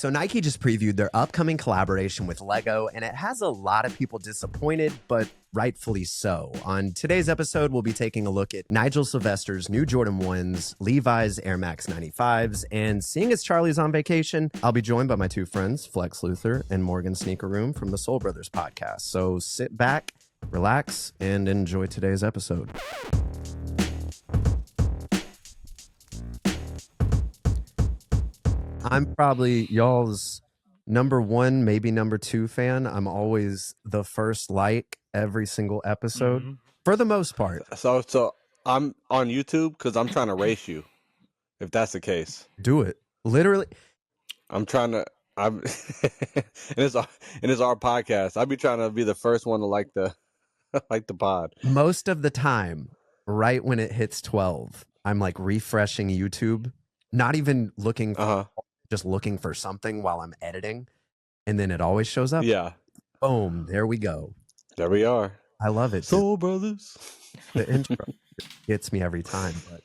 So Nike just previewed their upcoming collaboration with Lego, and it has a lot of people disappointed, but rightfully so. On today's episode, we'll be taking a look at Nigel Sylvester's new Jordan 1s, Levi's Air Max 95s, and seeing as Charley's on vacation, I'll be joined by my two friends, Flexxluthor and Morgan.Sneaker.Room from the Soul Brothers podcast. So sit back, relax, and enjoy today's episode. I'm probably y'all's number one, maybe number two fan. I'm always the first like every single episode for the most part. So I'm on YouTube because I'm trying to race you. If that's the case, Do it. Literally. I'm and it's our podcast. I'd be trying to be the first one to like the like the pod. Most of the time, right when it hits 12, I'm like refreshing YouTube, not even looking for, just looking for something while I'm editing, and then it always shows up. Yeah. Boom. There we go. There we are. I love it. Soul Brothers. The intro gets me every time. But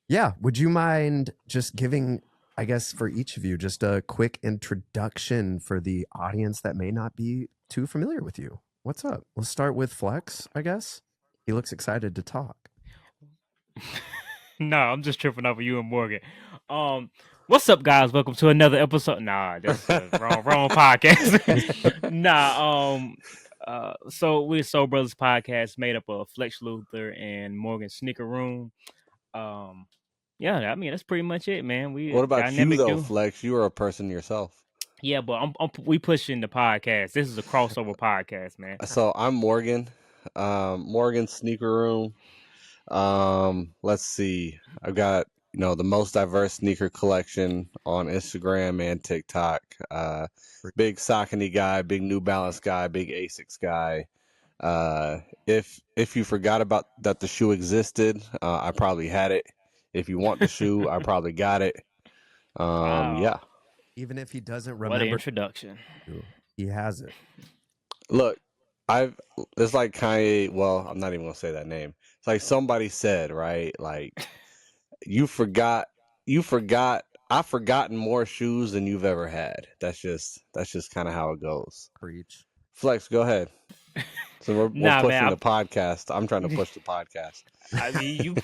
yeah, would you mind just giving, I guess, for each of you, just a quick introduction for the audience that may not be too familiar with you? What's up? Let's start with Flex, I guess. He looks excited to talk. No, I'm just tripping over you and Morgan. What's up, guys? Welcome to another episode. Nah, that's the wrong podcast. So we're Soul Brothers podcast made up of Flexxluthor and Morgan.Sneaker.Room. Yeah, I mean that's pretty much it, man. What about you though, Flex? You are a person yourself. Yeah, but we pushing the podcast. This is a crossover podcast, man. So I'm Morgan, Morgan.Sneaker.Room. Let's see. I've got the most diverse sneaker collection on Instagram and TikTok. Big Saucony guy, big New Balance guy, big ASICS guy. If you forgot about that the shoe existed, I probably had it. If you want the shoe, I probably got it. Wow. Yeah. Even if he doesn't remember, what an introduction. He has it. Look, it's like Kanye. Well, I'm not even gonna say that name. It's like somebody said, right? Like you forgot. I've forgotten more shoes than you've ever had. That's just kind of how it goes. Preach. Flex, go ahead. So we're pushing the podcast. I'm trying to push the podcast. I mean, you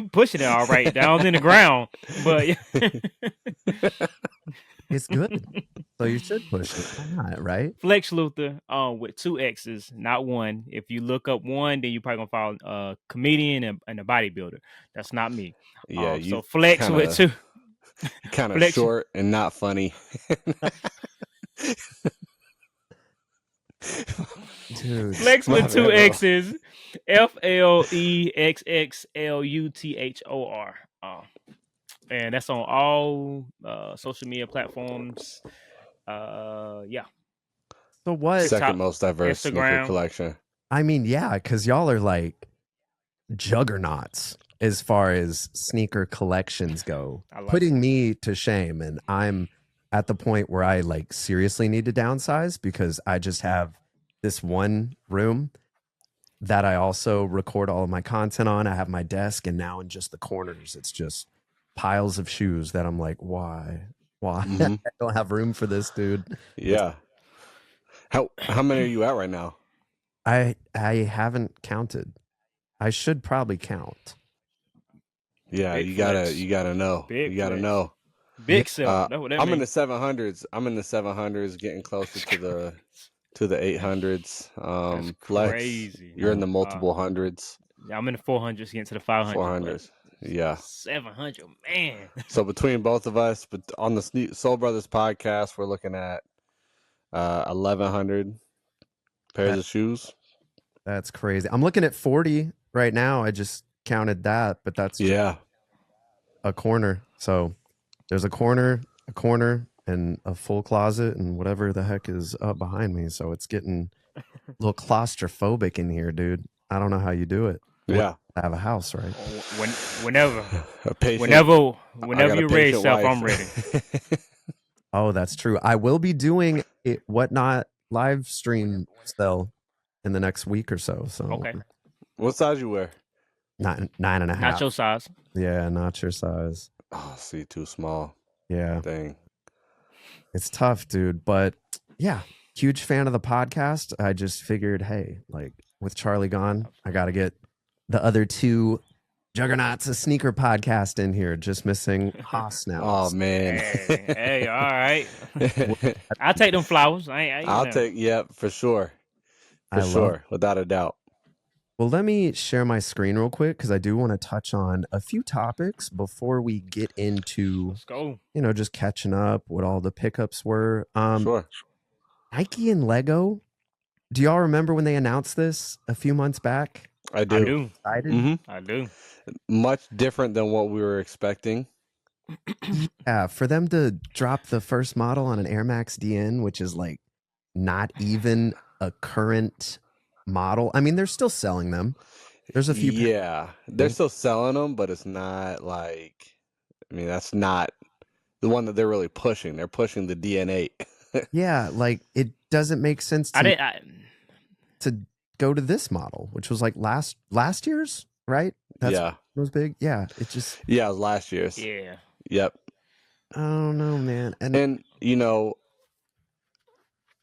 pushing it all right down in the ground, but it's good. So you should push it. Why not, right? Flexxluthor, with 2 X's, not one. If you look up one, then you're probably gonna follow a comedian and a bodybuilder. That's not me. Yeah, so Flex with 2. Kind of short and not funny. Dude, Flex with 2 X's, FLEXXLUTHOR. And that's on all social media platforms. Yeah. So what? Second most diverse sneaker collection. I mean, yeah, because y'all are like juggernauts as far as sneaker collections go, putting me to shame. And I'm at the point where I like seriously need to downsize because I just have this one room that I also record all of my content on. I have my desk, and now in just the corners, it's just piles of shoes that I'm like, why? I don't have room for this, dude. Yeah. How many are you at right now? I haven't counted. I should probably count. Yeah, Big you flex. gotta know. Big you gotta flex. know. Big sell. That's what that I'm in means. the 700s. I'm in the 700s, getting closer to the 800s. That's Flex, crazy. you're in the multiple hundreds. I'm in the 400s, getting to the 500s. 400s. Yeah. 700, man. So between both of us, but on the Soul Brothers podcast, we're looking at 1,100 pairs of shoes. That's crazy. I'm looking at 40 right now. I just counted that, but that's just a corner. So there's a corner, and a full closet, and whatever the heck is up behind me. So it's getting a little claustrophobic in here, dude. I don't know how you do it. Yeah. I have a house, right? Whenever you're ready, Seth, I'm ready. Oh, that's true. I will be doing a Whatnot live stream still in the next week or so. So Okay. What size you wear? 9.5. Not your size. Yeah, not your size. Oh, see, too small. Yeah. Dang. It's tough, dude. But yeah, huge fan of the podcast. I just figured, hey, like with Charley gone, I got to get the other two juggernauts of sneaker podcast in here. Just missing Haas now. Oh man. Hey, all right. I'll take them flowers. I'll take, for sure. For sure, without a doubt. Well, let me share my screen real quick because I do want to touch on a few topics before we get into, Let's go. just catching up what all the pickups were. Sure. Nike and Lego. Do y'all remember when they announced this a few months back? I do. Excited? Mm-hmm. I do. Much different than what we were expecting. Yeah, for them to drop the first model on an Air Max DN, which is like not even a current model. I mean, they're still selling them. There's a few. Yeah, they're still selling them, but it's not like, I mean, that's not the one that they're really pushing. They're pushing the DN8. Yeah, like it doesn't make sense to go to this model, which was like last year's, right? It was big. Yeah, it just. Yeah, it was last year's. Yeah. Yep. I don't know, man. And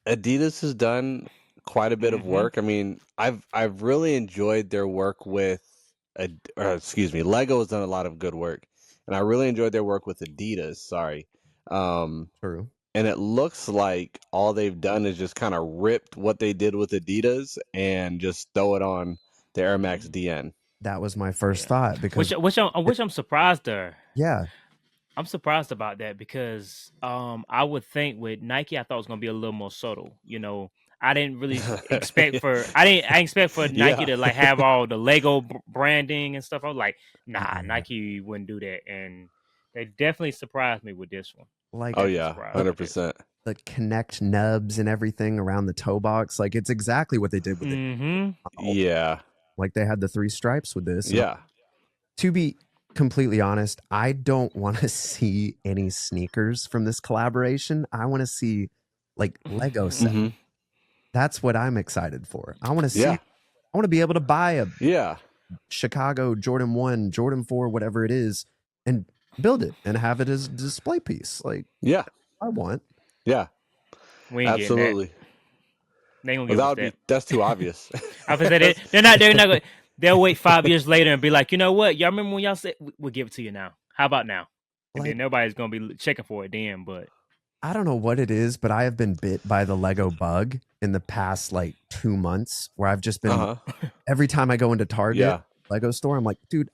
Adidas has done quite a bit of work. I mean, I've really enjoyed their work with, Lego has done a lot of good work, and I really enjoyed their work with Adidas. Sorry. True. And it looks like all they've done is just kind of ripped what they did with Adidas and just throw it on the Air Max DN. That was my first thought because which I'm surprised there. Yeah. I'm surprised about that because I would think with Nike, I thought it was gonna be a little more subtle. I didn't really expect I didn't expect for Nike to like have all the Lego branding and stuff. I was like, nah, Nike wouldn't do that, and they definitely surprised me with this one. Like, 100%. The connect nubs and everything around the toe box, like it's exactly what they did with it. Yeah, like they had the 3 stripes with this. Yeah. To be completely honest, I don't want to see any sneakers from this collaboration. I want to see like Lego set. That's what I'm excited for. I want to see. I want to be able to buy a Chicago Jordan 1, Jordan 4, whatever it is, and build it and have it as a display piece. Like, I want. Yeah, we ain't absolutely. They ain't gonna give us that. That's too obvious. I was say they're not going. They'll wait 5 years later and be like, you know what? Y'all remember when y'all said we'll give it to you now? How about now? And then nobody's gonna be checking for it then. But I don't know what it is, but I have been bit by the Lego bug in the past like 2 months, where I've just been every time I go into Target. Lego store, I'm like, dude,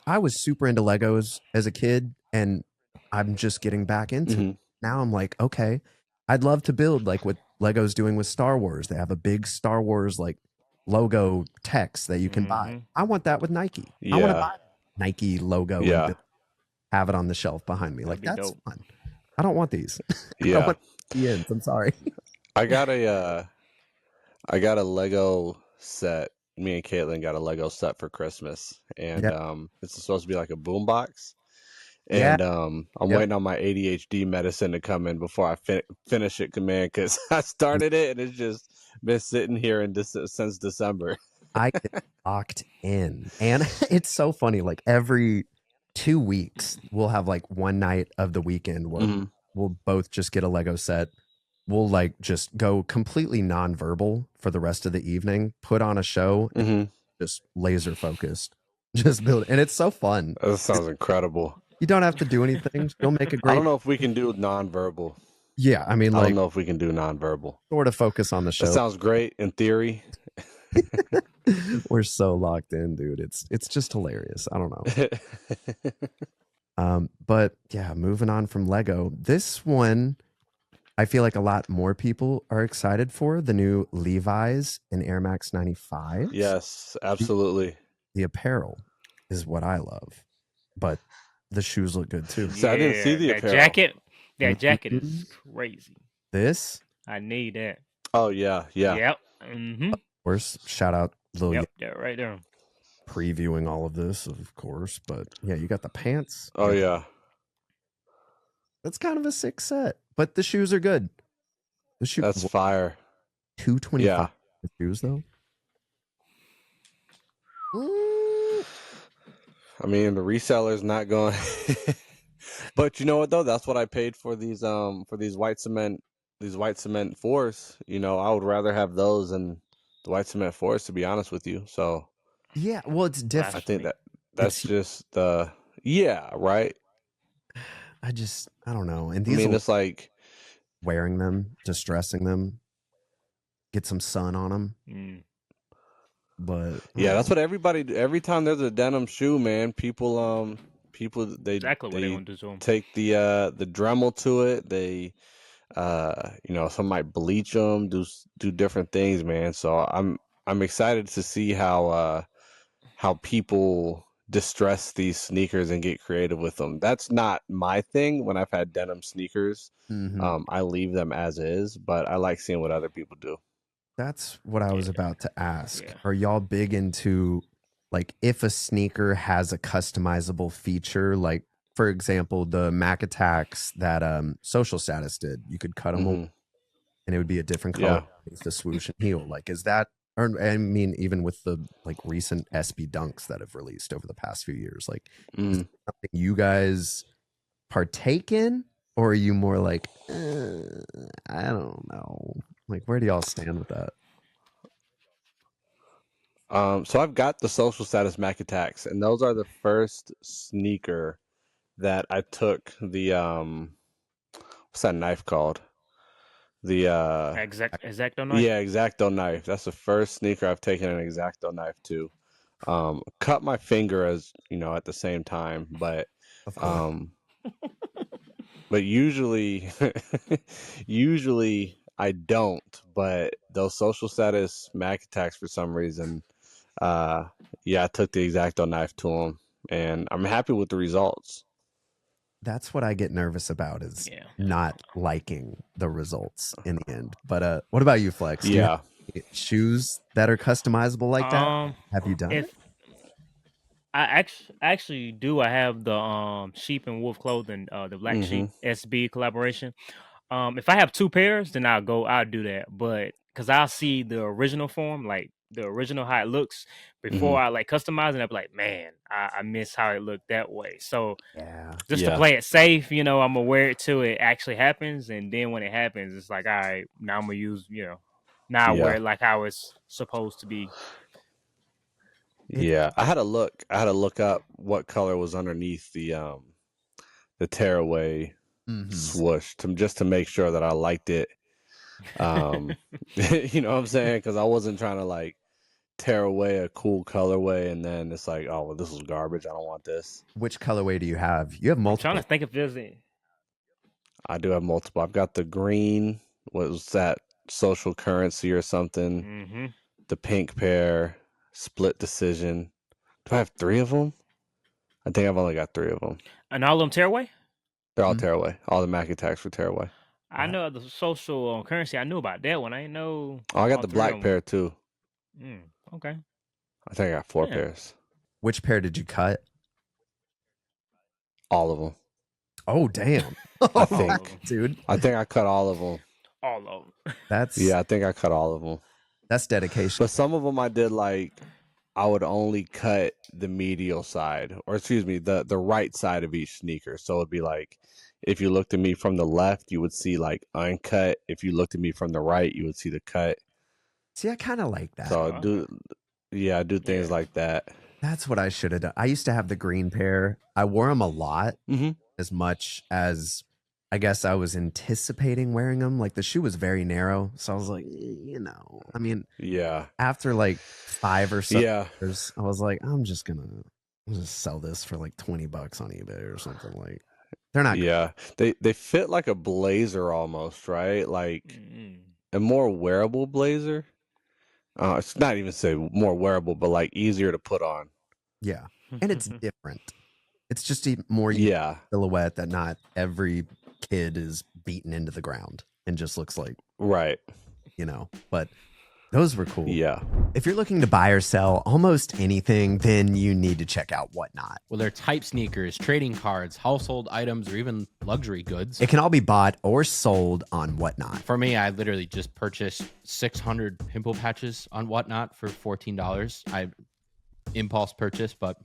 I was super into Legos as a kid, and I'm just getting back into it. Now I'm like, okay, I'd love to build like what Lego's doing with Star Wars. They have a big Star Wars like logo text that you can buy. I want that with Nike. I want to buy Nike logo and have it on the shelf behind me. Like, that's fun. I don't want these. I want the ends. I'm sorry. I got a Lego set. Me and Caitlin got a Lego set for Christmas, and it's supposed to be like a boombox. And I'm waiting on my ADHD medicine to come in before I finish it, man, because I started it and it's just been sitting here since December. I get locked in, and it's so funny. Like every 2 weeks, we'll have like one night of the weekend where we'll both just get a Lego set. We'll like just go completely nonverbal for the rest of the evening, put on a show, and just laser focused, just build. And it's so fun. That sounds incredible. You don't have to do anything. You'll make a great. I don't know if we can do nonverbal. Yeah, I mean, I don't know if we can do nonverbal. Sort of focus on the show. That sounds great in theory. We're so locked in, dude. It's just hilarious. I don't know. But yeah, moving on from Lego, this one I feel like a lot more people are excited for, the new Levi's and Air Max 95. Yes, absolutely. The apparel is what I love, but the shoes look good too. So I didn't see the apparel. That jacket is crazy. This? I need that. Oh yeah. Yep. Of course, shout out Lil. Yep, that right there. Previewing all of this, of course, but yeah, you got the pants. Oh yeah. That's kind of a sick set, but the shoes are good. The shoes. That's fire. $225 shoes though. I mean, the reseller's not going. But you know what though? That's what I paid for these white cement 4s. You know, I would rather have those than the white cement 4s, to be honest with you. So Yeah, well, it's different. I think Blasphemy. that's It's just the right. I don't know. And I these mean, it's like wearing them, distressing them, get some sun on them. Mm. But yeah, that's what everybody. Every time there's a denim shoe, man, people they Exactly what they want to do to them. take the Dremel to it. They you know, some might bleach them, do different things, man. So I'm excited to see how people distress these sneakers and get creative with them. That's not my thing. When I've had denim sneakers, I leave them as is, but I like seeing what other people do. that's what I was about to ask. Yeah. Are y'all big into, like, if a sneaker has a customizable feature, like, for example, the Mac Attacks that Social Status did, you could cut them Mhm. and it would be a different color with the swoosh and heel. Like, is that, or I mean, even with the like recent SB Dunks that have released over the past few years, like, is that something you guys partake in, or are you more like, I don't know, like, where do y'all stand with that? So I've got the Social Status Mac Attacks, and those are the first sneaker that I took the what's that knife called? The Exacto knife. yeah, X-Acto knife. That's the first sneaker I've taken an X-Acto knife to. Cut my finger, as you know, at the same time, but Of course. but usually usually I don't. But those Social Status Mac Attacks, for some reason, yeah, I took the X-Acto knife to them, and I'm happy with the results. That's what I get nervous about, is Yeah. not liking the results in the end. But what about you, Flex? Do you have Yeah. shoes that are customizable like that? Have you done it? If I actually do, I have the Sheep and Wolf Clothing, the Black Sheep SB collaboration. If I have two pairs, then I'll do that. But because I'll see the original form, like the original how it looks before I like customize it, I'll be like, man, I miss how it looked that way. So Yeah. just to play it safe, you know, I'm gonna wear it till it actually happens, and then when it happens, it's like, all right, now I'm gonna use, you know, now I wear it like how it's supposed to be. Yeah, I had to look up what color was underneath the tearaway swoosh just to make sure that I liked it. You know what I'm saying? Because I wasn't trying to like tear away a cool colorway and then it's like, oh well, this is garbage. I don't want this. Which colorway do you have? You have I'm multiple. trying to think if there's any. I do have multiple. I've got the green. What was that? Social Currency or something. The pink pair. Split Decision. Do I have 3 of them? I think I've only got 3 of them. And all of them tearaway? They're all tearaway. All the Mac Attacks were tearaway. I know the Social Currency. I knew about that one. I didn't know. Oh, I got the black pair too. Okay. I think I got 4 pairs. Which pair did you cut? All of them. Oh, damn. I think, dude. I think I cut all of them. All of them. Yeah, I think I cut all of them. That's dedication. But some of them I did like, I would only cut the medial side, or excuse me, the right side of each sneaker. So it'd be like, if you looked at me from the left, you would see like uncut. If you looked at me from the right, you would see the cut. See, I kind of like that. So I do things like that. That's what I should have done. I used to have the green pair. I wore them a lot, as much as I guess I was anticipating wearing them. Like, the shoe was very narrow, so I was like, you know, I mean, after like 5 or so years, I was like, I'm just sell this for like $20 on eBay or something. Like, they're not. Yeah, they fit like a blazer almost, right? Like a more wearable blazer. It's not even say more wearable, but like easier to put on. Yeah, and it's different. It's just a more silhouette that not every kid is beaten into the ground and just looks like, you know. But those were cool. Yeah. If you're looking to buy or sell almost anything, then you need to check out Whatnot. Well, they're type sneakers, trading cards, household items, or even luxury goods. It can all be bought or sold on Whatnot. For me, I literally just purchased 600 pimple patches on Whatnot for $14. I impulse purchase, but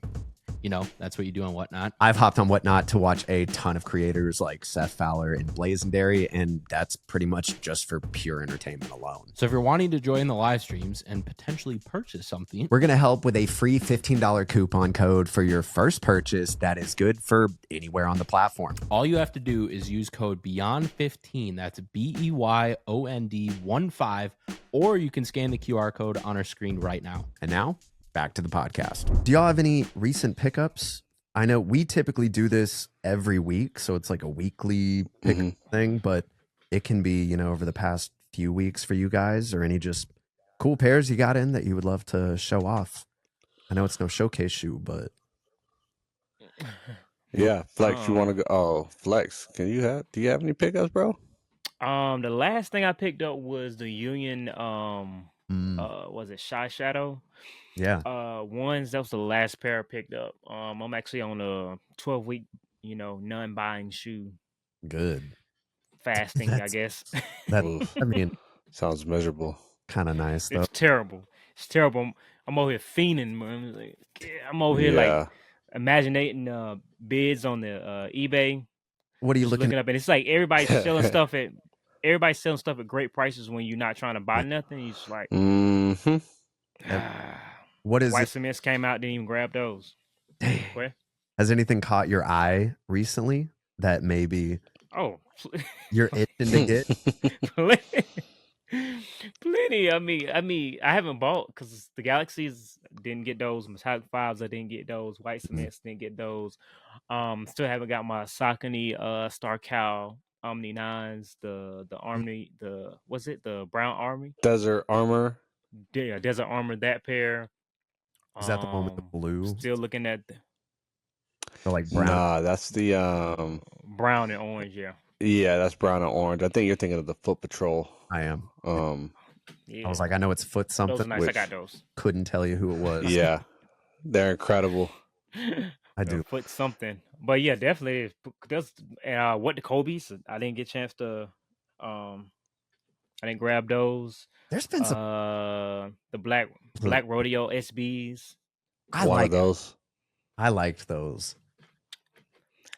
you know, that's what you do on Whatnot. I've hopped on Whatnot to watch a ton of creators like Seth Fowler and Blazenberry, and that's pretty much just for pure entertainment alone. So if you're wanting to join the live streams and potentially purchase something, we're going to help with a free $15 coupon code for your first purchase that is good for anywhere on the platform. All you have to do is use code BEYOND15, that's BEYOND15, or you can scan the QR code on our screen right now. And now, back to the podcast. Do y'all have any recent pickups? I know we typically do this every week, so it's like a weekly pickup thing, but it can be, you know, over the past few weeks for you guys, or any just cool pairs you got in that you would love to show off. I know it's no showcase shoe, but yeah, Flex, you want to go? Oh, Flex, do you have any pickups, bro? The last thing I picked up was the Union was it Shy Shadow? Yeah. Ones, that was the last pair I picked up. I'm actually on a 12-week, you know, non-buying shoe. Good. Fasting, I guess. That, I mean, sounds miserable. Kind of nice, though. It's terrible. It's terrible. I'm over here fiending, man. I'm over here like imagining bids on the eBay. What are you looking up? And it's like everybody's selling stuff at great prices when you're not trying to buy nothing. You're just like, what is White Cements came out, didn't even grab those. Dang. Has anything caught your eye recently that maybe you're itching to get? Plenty. I mean, I haven't bought because the Galaxies didn't get those. Metallic 5s, I didn't get those. White Cements didn't get those. Still haven't got my Saucony Star Cow Omni 9s. The Army, the Brown Army? Desert Armor. Yeah, Desert Armor, that pair. Is that the one with the blue? Still looking at the like brown. Nah, that's the brown and orange, yeah. Yeah, that's brown and orange. I think you're thinking of the Foot Patrol. I am. Yeah. I was like, I know it's Foot something. Those are nice. I got those. Couldn't tell you who it was. Yeah, they're incredible. I do. Foot something, but yeah, definitely. That's what the Kobe's. I didn't get a chance to. I didn't grab those. There's been some the black rodeo SBs. I like those. I liked those.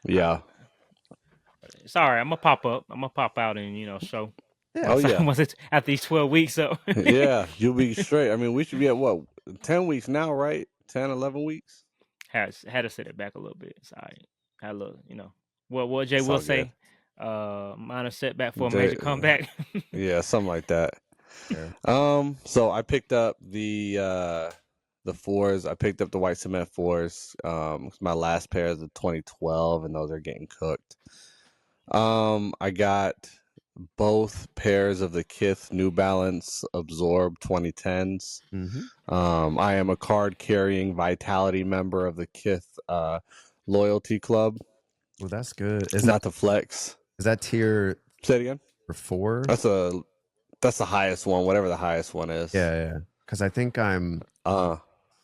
Yeah. Sorry, I'm gonna pop up. I'm gonna pop out and show. Yeah. Oh yeah. Was it after these 12 weeks? So yeah, you'll be straight. I mean, we should be at what 10 weeks now, right? 10, 11 weeks. Had to set it back a little bit. Sorry, had a little, what Jay will say. Minor setback for a major comeback. Yeah, something like that. Yeah. So I picked up the 4s. I picked up the White Cement 4s. My last pair is the 2012, and those are getting cooked. I got both pairs of the Kith New Balance Absorb 2010s. I am a card carrying Vitality member of the Kith Loyalty Club. Well, that's good. Is not the Flex. Is that tier? Say it again. For 4? That's the highest one, whatever the highest one is. Yeah. Because I think I'm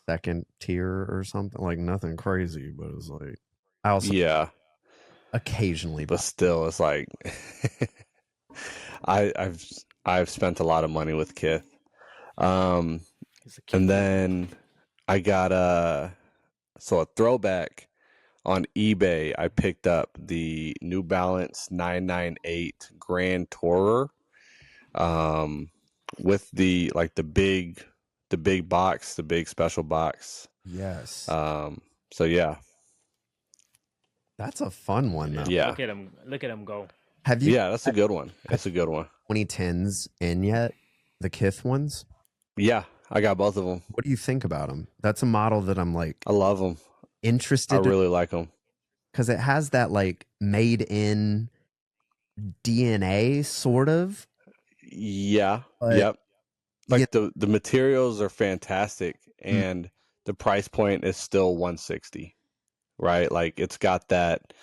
second tier or something, like nothing crazy, but it's like I also occasionally, but still, it's like I've spent a lot of money with Kith, and then I got a throwback on eBay. I picked up the New Balance 998 Grand Tourer, with the big box, the big special box. Yes. So yeah. That's a fun one though. Yeah. Look at him go. Have you? Yeah, that's a good one. That's a good one. 2010s in yet? The Kith ones? Yeah, I got both of them. What do you think about them? That's a model that I'm like, I love them. Interested. I really like them because it has that like made in DNA sort of. Yeah. Yep. Like the materials are fantastic, and the price point is still $160, right? Like it's got that,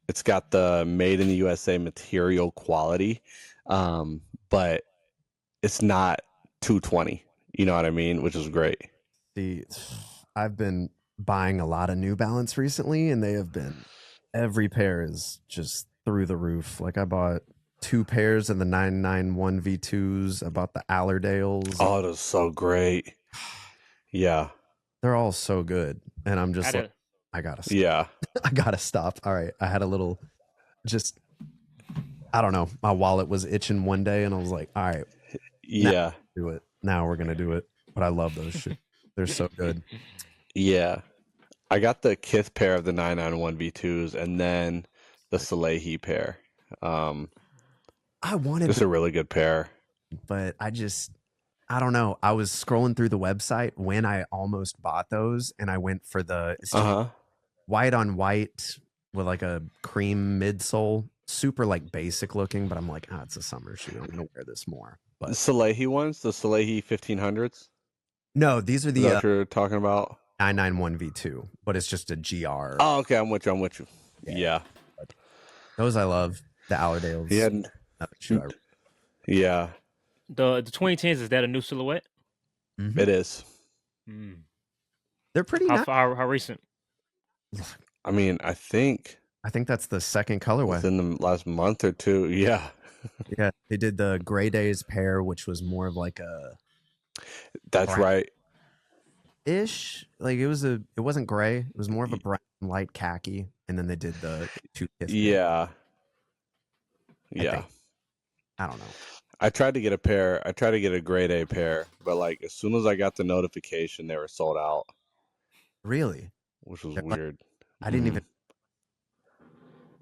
it's got the made in the USA material quality, but it's not $220. You know what I mean? Which is great. See, I've been buying a lot of New Balance recently, and they have been, every pair is just through the roof. Like I bought 2 pairs of the 991 V2s. I bought the Allerdales. Oh, those are so great. Yeah. They're all so good, and I'm just like, I gotta stop. Yeah. I gotta stop. All right, I had a little, just I don't know. My wallet was itching one day, and I was like, all right, Yeah. do it. Now we're gonna do it. But I love those shoes. They're so good. Yeah. I got the Kith pair of the 991 V2s, and then the Salehi pair. I wanted Just a really good pair, but I don't know. I was scrolling through the website when I almost bought those, and I went for the white on white with like a cream midsole, super like basic looking. But I'm like, it's a summer shoe. I'm gonna wear this more. But the Salehi ones, the Salehi 1500s. No, these are the what you're talking about. 991 V2, but it's just a GR. Oh, okay. I'm with you. Yeah. Those I love. The Allerdales. Yeah. The 2010s, is that a new silhouette? Mm-hmm. It is. They're pretty how recent? I mean, I think that's the second colorway. Within the last month or two. Yeah. Yeah. They did the Gray Days pair, which was more of like a That's right. Ish. Like it wasn't gray. It was more of a brown light khaki. And then they did the two. Yeah. Yeah. I don't know. I tried to get a pair. I tried to get a grade A pair, but like as soon as I got the notification, they were sold out. Really? Which was weird. I didn't even.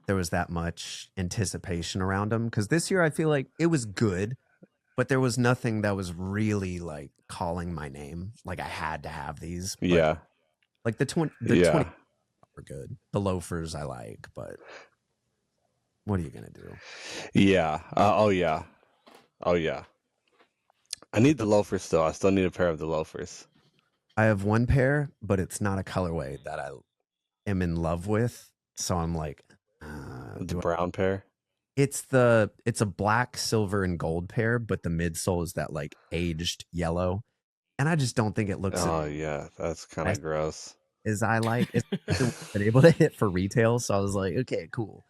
There was that much anticipation around them because this year I feel like it was good, but there was nothing that was really like calling my name. Like I had to have these. But, yeah. Like the 20 were good. The loafers I like, but what are you gonna do? Yeah. Oh yeah. I need the loafers still. I still need a pair of the loafers. I have one pair, but it's not a colorway that I am in love with. So I'm like, the brown pair. It's a black, silver, and gold pair, but the midsole is that like aged yellow, and I just don't think it looks. Oh yeah, that's kind of gross. Is I like it's been able to hit for retail, so I was like, okay, cool,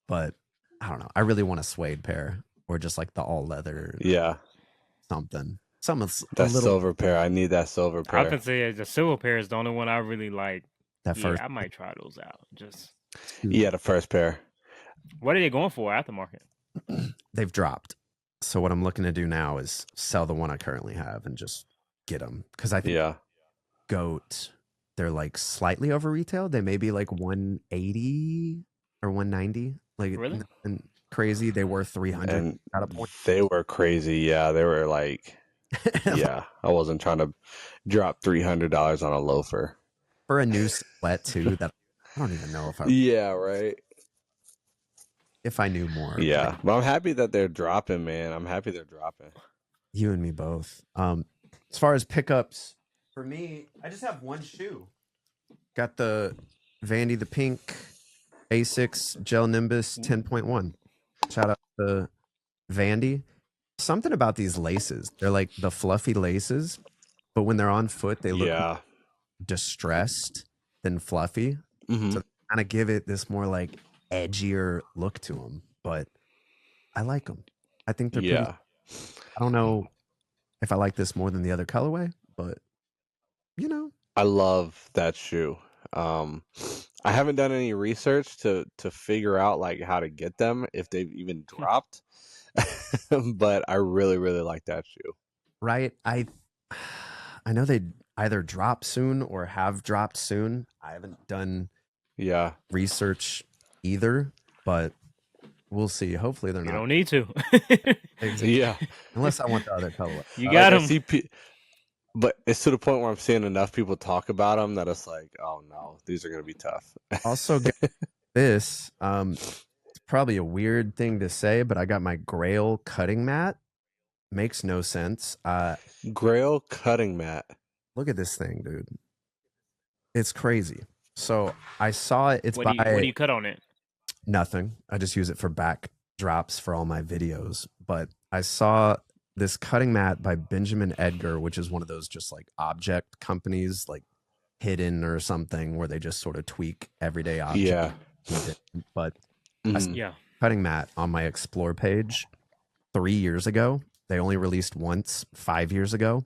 but I don't know. I really want a suede pair or just like the all leather. Yeah, something. That silver pair. I need that silver pair. I can say the silver pair is the only one I really like. That first. I might try those out. Just the first pair. What are they going for aftermarket? They've dropped. So what I'm looking to do now is sell the one I currently have and just get them because I think Goat, they're like slightly over retail. They may be like 180 or 190. Like really crazy. They were 300 at a point. They were crazy. Yeah, they were like. Yeah, I wasn't trying to drop $300 on a loafer for a new sweat too. That I don't even know if I. Yeah, right. If I knew more. Yeah, but I'm happy that they're dropping, man. I'm happy they're dropping. You and me both. As far as pickups, for me, I just have one shoe. Got the Vandy the Pink A6 Gel Nimbus 10.1. Shout out to Vandy. Something about these laces. They're like the fluffy laces, but when they're on foot, they look more distressed than fluffy. Mm-hmm. So they kind of give it this more like edgier look to them, but I like them. I think they're pretty. I don't know if I like this more than the other colorway, but you know. I love that shoe. I haven't done any research to figure out like how to get them if they've even dropped. But I really, really like that shoe. Right. I know they either drop soon or have dropped soon. I haven't done research either, but we'll see. Hopefully they're not. You don't need to. Yeah. Unless I want the other color. You got them. But it's to the point where I'm seeing enough people talk about them that it's like, oh no, these are going to be tough. Also, this, it's probably a weird thing to say, but I got my Grail cutting mat. Makes no sense. Grail cutting mat. Look at this thing, dude. It's crazy. So I saw it. It's what do you cut on it? Nothing. I just use it for backdrops for all my videos. But I saw this cutting mat by Benjamin Edgar, which is one of those just like object companies, like Hidden or something, where they just sort of tweak everyday objects. Yeah. But I saw cutting mat on my Explore page 3 years ago. They only released once 5 years ago.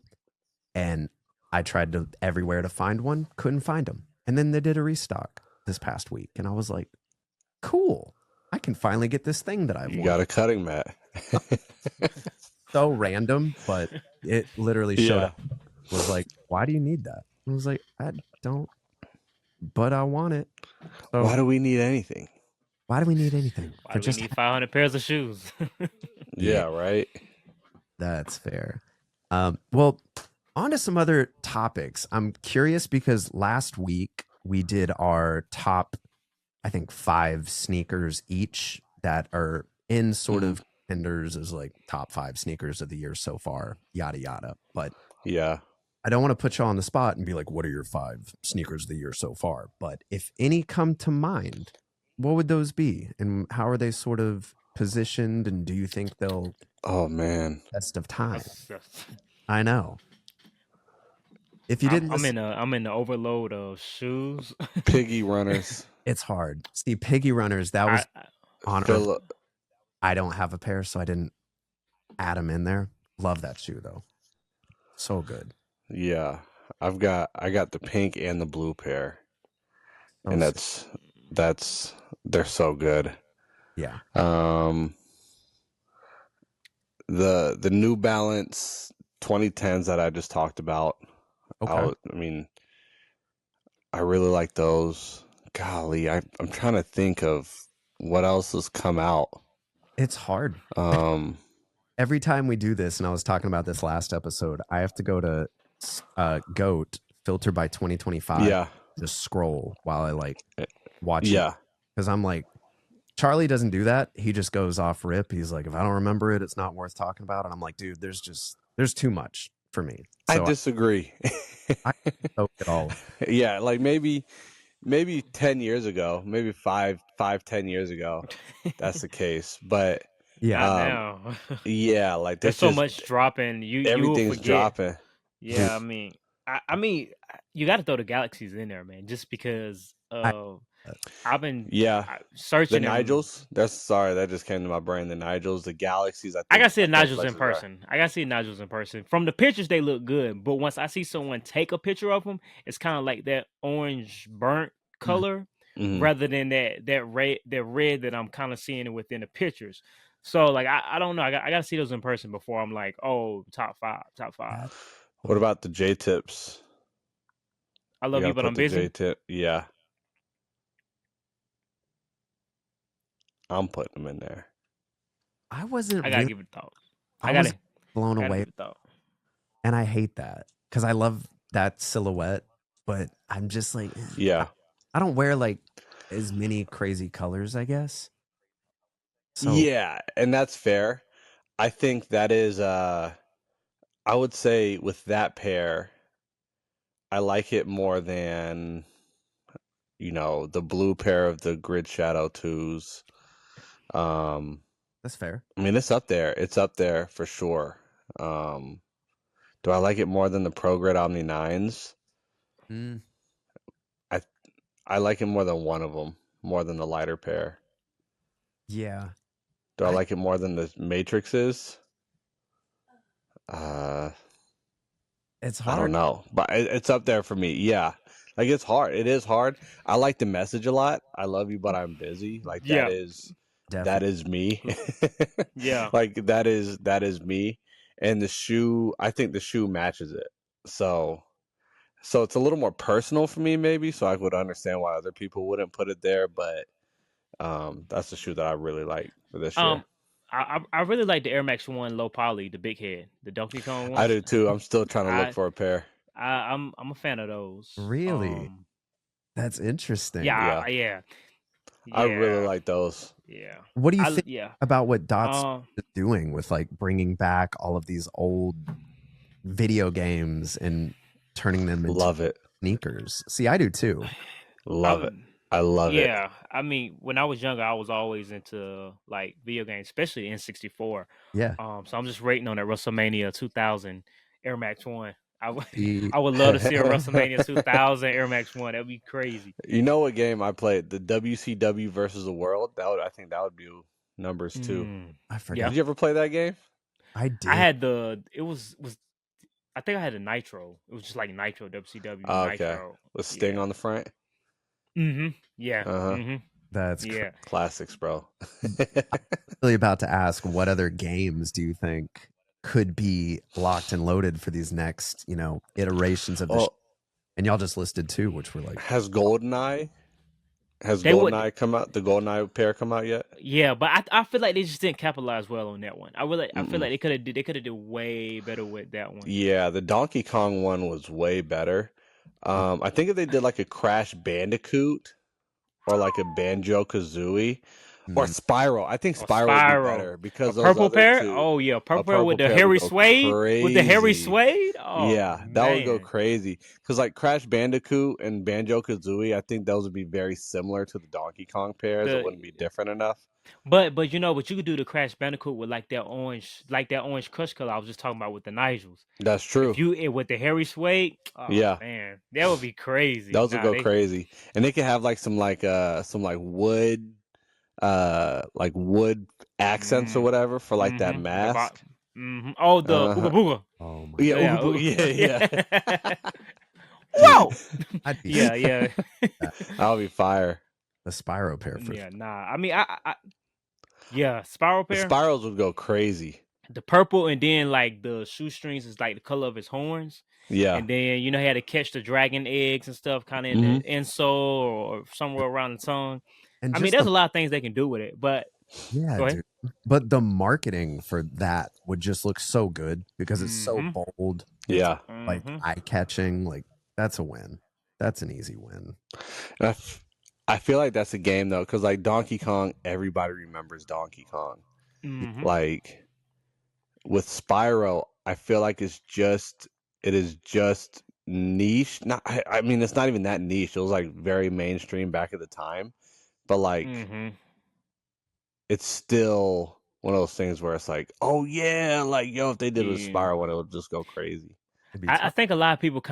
And I tried to everywhere to find one, couldn't find them. And then they did a restock this past week. And I was like, cool. I can finally get this thing that I've You wanted. got a cutting mat. So random, but it literally showed up. Was like, why do you need that? I was like, I don't, but I want it. So why do we need anything? Why do we need anything? Why do we need 500 pairs of shoes? Yeah, right. That's fair. Well, on to some other topics. I'm curious because last week we did our top, I think, 5 sneakers each that are in sort of contenders as like top 5 sneakers of the year so far, yada, yada. But yeah, I don't want to put you on the spot and be like, what are your 5 sneakers of the year so far? But if any come to mind, what would those be? And how are they sort of positioned? And do you think they'll best of time? I know. If you didn't I'm in the overload of shoes. Piggy runners. It's hard. See, Piggy runners, that was on Earth. I don't have a pair, so I didn't add them in there. Love that shoe though. So good. Yeah. I got the pink and the blue pair. And they're so good. Yeah. The New Balance 2010s that I just talked about. Okay. I really like those. Golly, I'm trying to think of what else has come out. It's hard. Every time we do this, and I was talking about this last episode, I have to go to GOAT filter by 2025. Yeah. Just scroll while I like watch it. Because I'm like, Charley doesn't do that. He just goes off rip. He's like, if I don't remember it, it's not worth talking about. And I'm like, dude, there's too much for me. So I disagree. I soak it all. Yeah, like maybe 10 years ago, maybe 10 years ago, that's the case. But now. Yeah, like there's so much dropping. Everything's dropping. Yeah, I mean, you got to throw the Galaxies in there, man, just because I've been searching the Nigels. That just came to my brain. The Nigels, the Galaxies. I gotta see the Nigels in person. From the pictures, they look good, but once I see someone take a picture of them, it's kind of like that orange burnt color rather than that red that I'm kind of seeing within the pictures. So like I don't know. I gotta see those in person before I'm like, oh, top five. What about the J tips? I love you, but I'm busy. J-tip. Yeah. I'm putting them in there. I wasn't. I gotta give it a thought. I was blown away, and I hate that because I love that silhouette, but I'm just like, I don't wear like as many crazy colors, I guess. So, yeah, and that's fair. I think that is. I would say with that pair, I like it more than, the blue pair of the Grid Shadow 2s. That's fair. I mean, it's up there. It's up there for sure. Do I like it more than the Pro Grid Omni 9s? I like it more than one of them, more than the lighter pair. Yeah. Do I like it more than the Matrixes? It's hard. I don't know, but it's up there for me. Yeah. Like it's hard. It is hard. I like the message a lot. I love you, but I'm busy. Like that is me. Yeah. Like that is me. And the shoe, I think the shoe matches it. So it's a little more personal for me, maybe. So I would understand why other people wouldn't put it there. But that's the shoe that I really like for this year. I really like the Air Max 1 low poly, the big head, the Donkey Kong one. I do too. I'm still trying to look for a pair. I'm a fan of those. Really? That's interesting. Yeah. I really like those. Yeah. What do you think about what Dot's is doing with like bringing back all of these old video games and turning them into sneakers? See, I do too. Love it. I love it. Yeah, I mean, when I was younger, I was always into like video games, especially N64. Yeah. So I'm just waiting on that WrestleMania 2000 Air Max 1. I would love to see a WrestleMania 2000 Air Max 1. That'd be crazy. You know what game I played? The WCW versus the World. I think that would be numbers 2. I forgot. Did you ever play that game? I did. I had I I think I had a Nitro. It was just like Nitro WCW Oh, okay. Nitro. With Sting on the front. Yeah. That's Yeah. Classics, bro. really about to ask, what other games do you think could be locked and loaded for these next, iterations of the show? And y'all just listed two, which were like, has GoldenEye come out? The GoldenEye pair come out yet? Yeah, but I feel like they just didn't capitalize well on that one. I feel like they could have did way better with that one. Yeah, the Donkey Kong one was way better. I think if they did like a Crash Bandicoot or like a Banjo Kazooie or Spyro, I think Spyro would be better because those purple other pair. two, Oh yeah, purple pair purple with the pair hairy would go suede. With the hairy crazy. suede. Oh, yeah, that would go man. crazy. Because like Crash Bandicoot and Banjo Kazooie, I think those would be very similar to the Donkey Kong pairs. It wouldn't be different enough. But you could do the Crash Bandicoot with like that orange crush color I was just talking about with the Nigels. That's true. If you with the hairy suede, man, that would be crazy. Those would go crazy, and they could have like some wood, like wood accents or whatever for like that mask. Oh, the Ooga Booga. Oh my yeah, Ooga Booga. Yeah. Whoa. I'd be yeah. That'll be fire. The Spyro pair for Yeah, nah. I mean, yeah, Spyro pair. The Spyros would go crazy. The purple, and then like the shoestrings is like the color of his horns. Yeah. And then he had to catch the dragon eggs and stuff kind of in the insole or somewhere around the tongue. And I mean, there's a lot of things they can do with it, but yeah, dude. But the marketing for that would just look so good because it's so bold. Yeah. Like eye-catching. Like, that's a win. That's an easy win. And I feel like that's a game though, because like Donkey Kong, everybody remembers Donkey Kong. Like with Spyro, I feel like it is just niche. I mean, it's not even that niche. It was like very mainstream back at the time, but like it's still one of those things where it's like, oh yeah, like if they did a Spyro one, it would just go crazy. I think a lot of people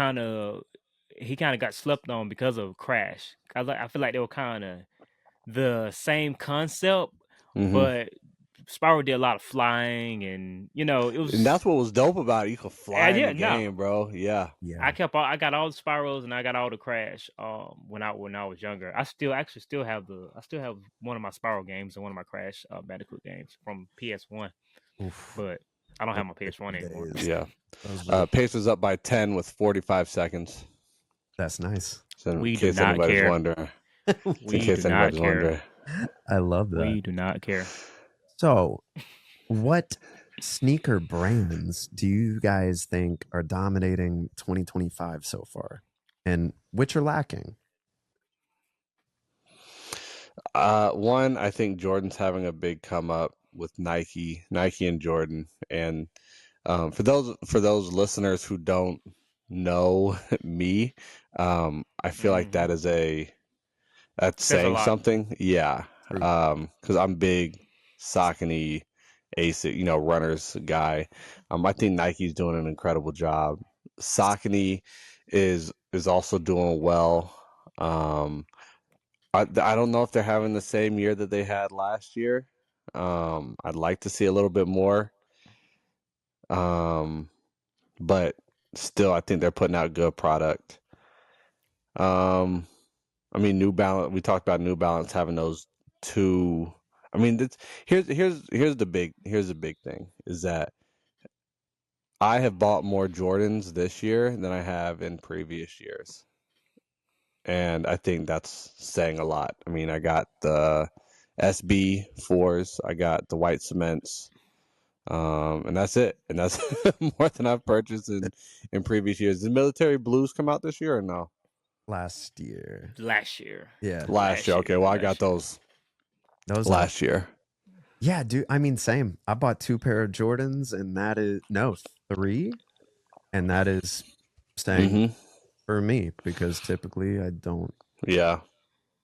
he kind of got slept on because of Crash. I feel like they were kind of the same concept, but Spyro did a lot of flying, and it was. And that's what was dope about it. You could fly in the game, bro. Yeah. I got all the Spyros and I got all the Crash. When I was younger, I still have one of my Spyro games and one of my Crash Bandicoot games from PS1. But I don't have my PS1 anymore. Yeah. Pacers up by 10 with 45 seconds. That's nice. So in case anybody's wondering. I love that. We do not care. So, what sneaker brands do you guys think are dominating 2025 so far? And which are lacking? One, I think Jordan's having a big come up with Nike and Jordan. And for those listeners who don't know me, I feel like that's saying something. Yeah. Because I'm big Saucony ASIC, runners guy. I think Nike's doing an incredible job. Saucony is also doing well. I don't know if they're having the same year that they had last year. I'd like to see a little bit more. But still, I think they're putting out good product. I mean, New Balance. We talked about New Balance having those two. I mean, here's the big thing is that I have bought more Jordans this year than I have in previous years, and I think that's saying a lot. I mean, I got the SB 4s, I got the white cements. And that's it. And that's more than I've purchased in previous years. Did military blues come out this year or no? Last year. Yeah. Last year. Okay. Well, I got those last year. Yeah, dude. I mean, same. I bought 2 pair of Jordans, and that is 3, and that is staying for me because typically I don't. Yeah.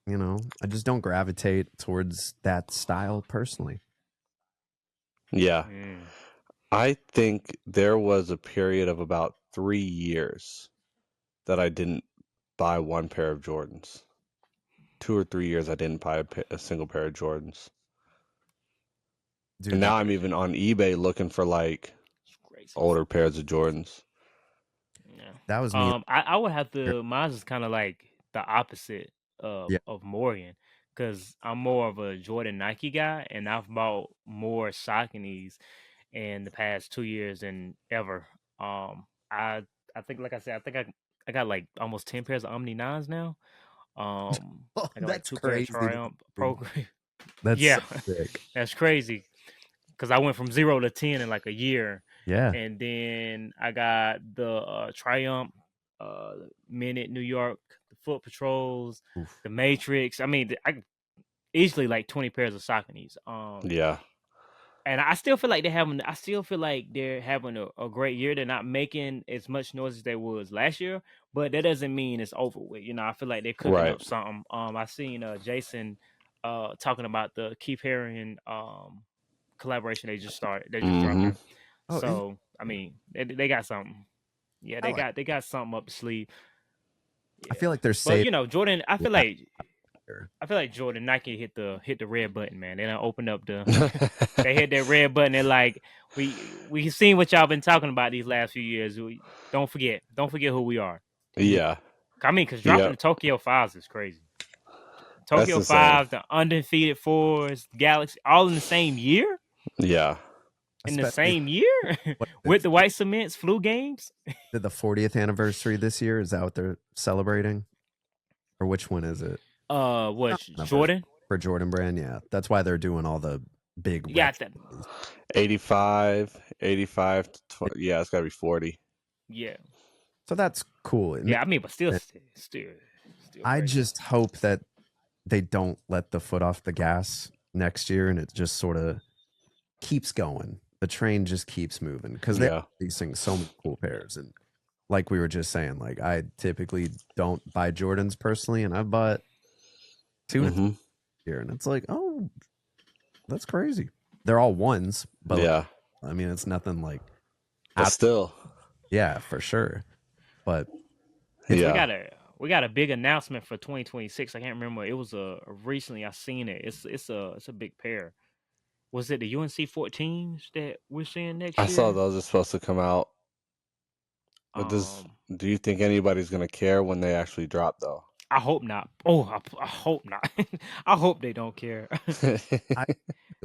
I just don't gravitate towards that style personally. Yeah. I think there was a period of about 3 years that I didn't buy one pair of Jordans. 2 or 3 years I didn't buy a single pair of Jordans. Dude, and now I'm even on eBay looking for like older pairs of Jordans. That was me. I would have to. Mine's is kind of like the opposite Yeah. of Morgan, because I'm more of a Jordan Nike guy, and I've bought more Sauconys in the past 2 years than ever. I think, like I said, I got like almost 10 pairs of Omni 9s now. Oh, I got like that's 2 pairs of crazy. Triumph Program. That's Yeah, so sick. that's crazy. Because I went from 0 to 10 in like a year. Yeah. And then I got the Triumph, Minute New York, the Foot Patrols, Oof. the Matrix. I mean, I easily like 20 pairs of Sauconys. Yeah. And I still feel like they're having a great year. They're not making as much noise as they was last year, but that doesn't mean it's over with. You know, I feel like they're cooking Right. up something. I seen Jason talking about the Keith Haring collaboration they just started. They're just dropping. Oh, So I mean, they got something. Yeah, they got something up the sleeve. Yeah. I feel like they're But safe. you know, Jordan. I feel Here. like Jordan Nike hit the red button, man. They done opened up the. They hit that red button. They're like, we seen what y'all been talking about these last few years. Don't forget who we are. Yeah. I mean, because dropping the Tokyo 5s is crazy. Tokyo That's insane. 5s, the undefeated 4s, Galaxy, all in the same year. Yeah. In the same year with the white cements, flu games. Did the 40th anniversary this year? Is that what they're celebrating? Or which one is it? What, Jordan? For Jordan Brand, yeah. That's why they're doing all the big. Yeah, 85. Yeah, it's got to be 40. Yeah. So that's cool. Yeah, I mean, but still I crazy. just hope that they don't let the foot off the gas next year and it just sort of keeps going. The train just keeps moving because they're releasing so many cool pairs. And like we were just saying, like I typically don't buy Jordans personally, and I've bought 2 or 3 here, and it's like, oh, that's crazy. They're all ones, but yeah, I mean, it's nothing like. But still, yeah, for sure. But yeah, we got a big announcement for 2026. I can't remember. It was recently I seen it. It's a big pair. Was it the UNC 14s that we're seeing next year? I saw those are supposed to come out. But do you think anybody's gonna care when they actually drop though? I hope not. Oh, I hope not. I hope they don't care. You'll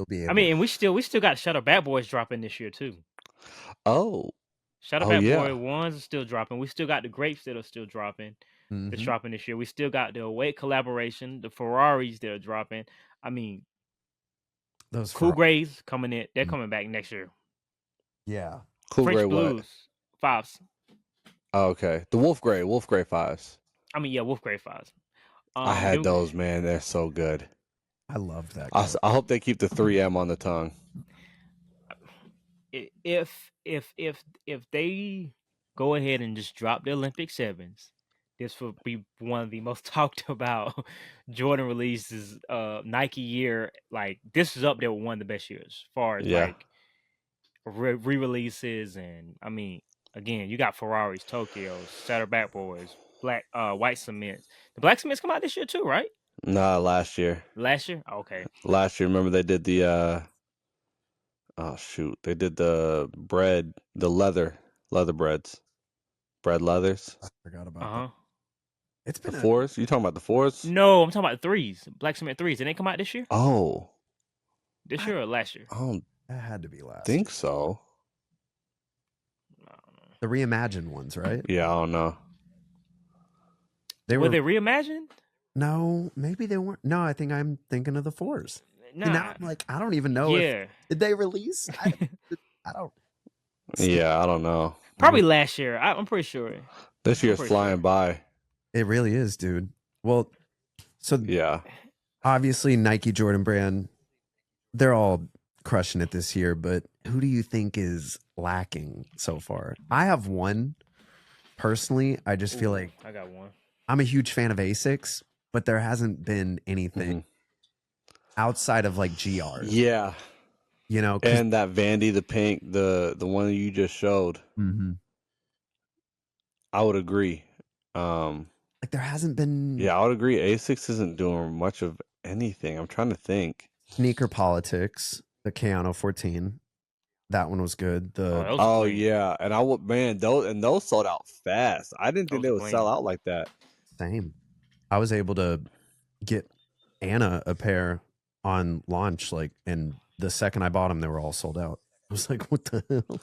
be able. I mean, and we still got Shadow Bad Boys dropping this year too. Oh, Shadow Bad Boy ones are still dropping. We still got the grapes that are still dropping. That's dropping this year. We still got the Awake collaboration, the Ferraris that are dropping. I mean, those Cool Grays coming in. They're coming back next year. Yeah, Cool French Gray Blues 5s. Oh, okay, the Wolf Gray 5s. I mean, yeah, Wolf Gray 5s. I had those, man. They're so good. I love that. I hope they keep the 3M on the tongue. If they go ahead and just drop the Olympic 7s, this will be one of the most talked about Jordan releases Nike year. Like, this is up there with one of the best years as far as like re-releases. And I mean, again, you got Ferraris, Tokyos, Shadow Bad Boys, White Cements. The Black Cements come out this year too, right? Nah, last year. Last year? Okay. Last year, remember they did the oh shoot, they did the leather breads. Bread leathers. I forgot about that. It's been the 4s? You talking about the 4s? No, I'm talking about the 3s. Black Cement 3s. Did they come out this year? Oh. This year or last year? That had to be last. Think so. The reimagined ones, right? Yeah, I don't know. Were they reimagined? No, maybe they weren't. No, I think I'm thinking of the 4s. Nah. Now I'm like, I don't even know. Yeah. Did they release? I don't. Yeah, I don't know. Probably last year. I'm pretty sure. This year's flying by. It really is, dude. Well, so yeah, obviously Nike, Jordan Brand, they're all crushing it this year. But who do you think is lacking so far? I have one personally. I just feel like I got one. I'm a huge fan of ASICs, but there hasn't been anything outside of like GRs. Yeah. You know, and that Vandy, the pink, the one you just showed. I would agree. Like there hasn't been. Yeah, I would agree. ASICS isn't doing much of anything. I'm trying to think. Sneaker Politics, the Keanu 14. That one was good. The those Oh clean. yeah, and I would those sold out fast. I didn't think Those they would clean. sell out like that. same. I was able to get Anna a pair on launch, like, and the second I bought them, they were all sold out. I was like, what the hell?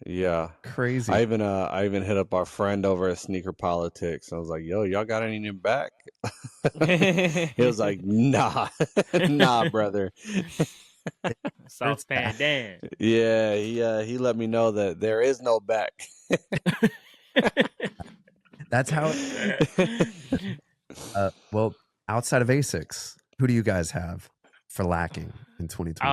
Yeah, Crazy. I even hit up our friend over at Sneaker Politics. I was like, "Yo, y'all got any in back?" He was like, "Nah, nah, brother." Saucepan Dan. Yeah, he let me know that there is no back. That's how. Well, outside of ASICs, who do you guys have for lacking in 2020?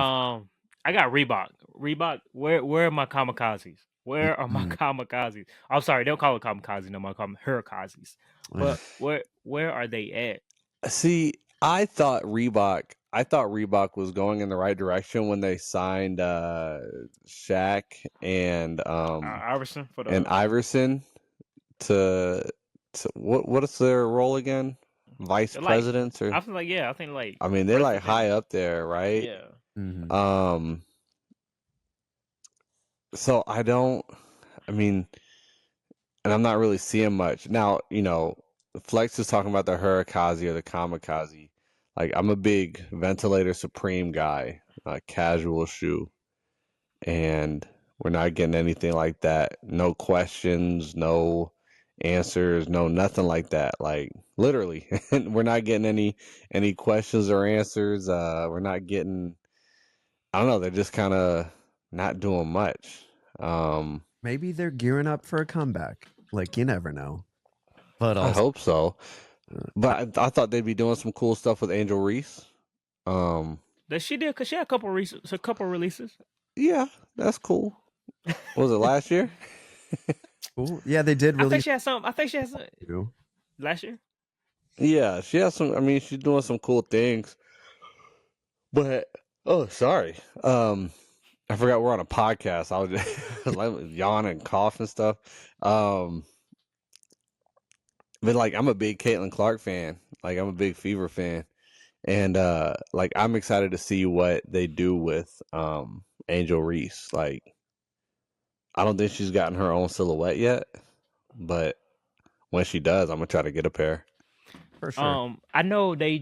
I got Reebok. Reebok. Where are my kamikazes? Where are my kamikazes? I'm sorry, they don't call it kamikazes no more. I call them hurikazes. But where are they at? See, I thought Reebok was going in the right direction when they signed Shaq and Iverson for the and Iverson to what is their role again? Vice presidents or I feel like I think like I mean they're like president. high up there, right? Yeah. Mm-hmm. So I mean, and I'm not really seeing much now. You know, Flex is talking about the Hurikaze or the Kamikaze. Like I'm a big Ventilator Supreme guy, casual shoe, and we're not getting anything like that. No questions, no answers, no nothing like that. Like literally, we're not getting any questions or answers. We're not getting. I don't know. They're just kind of not doing much. Maybe they're gearing up for a comeback. Like, you never know. But I hope so. But I thought they'd be doing some cool stuff with Angel Reese. That she did because she had a couple releases. Yeah, that's cool. Was it last year? Cool. Yeah, they did I release. think she had some last year. Yeah, she has some. I mean, she's doing some cool things. But sorry. I forgot we're on a podcast. I was just like yawn and cough and stuff. But like, I'm a big Caitlin Clark fan. Like, I'm a big Fever fan, and like, I'm excited to see what they do with Angel Reese. Like, I don't think she's gotten her own silhouette yet, but when she does, I'm gonna try to get a pair. For sure. I know they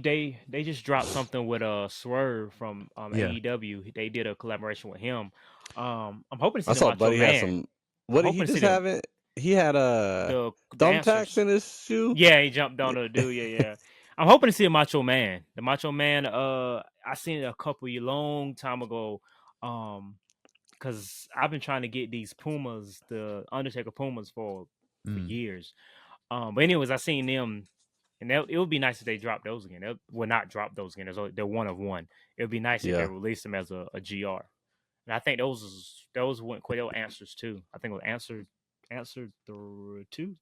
just dropped something with Swerve from AEW. They did a collaboration with him. I'm hoping to see I the saw Macho Buddy Man. had some. What did he just have it? He had a thumbtacks in his shoe. Yeah, he jumped on the dude. Yeah. I'm hoping to see a Macho Man. The Macho Man. I seen it a long time ago. Because I've been trying to get these Pumas, the Undertaker Pumas, for years. But anyways, I seen them, and it would be nice if they drop those again. They will not drop those again. They're one of one. It would be nice if they released them as a GR. And I think those went quite. They were answers too. I think it was answer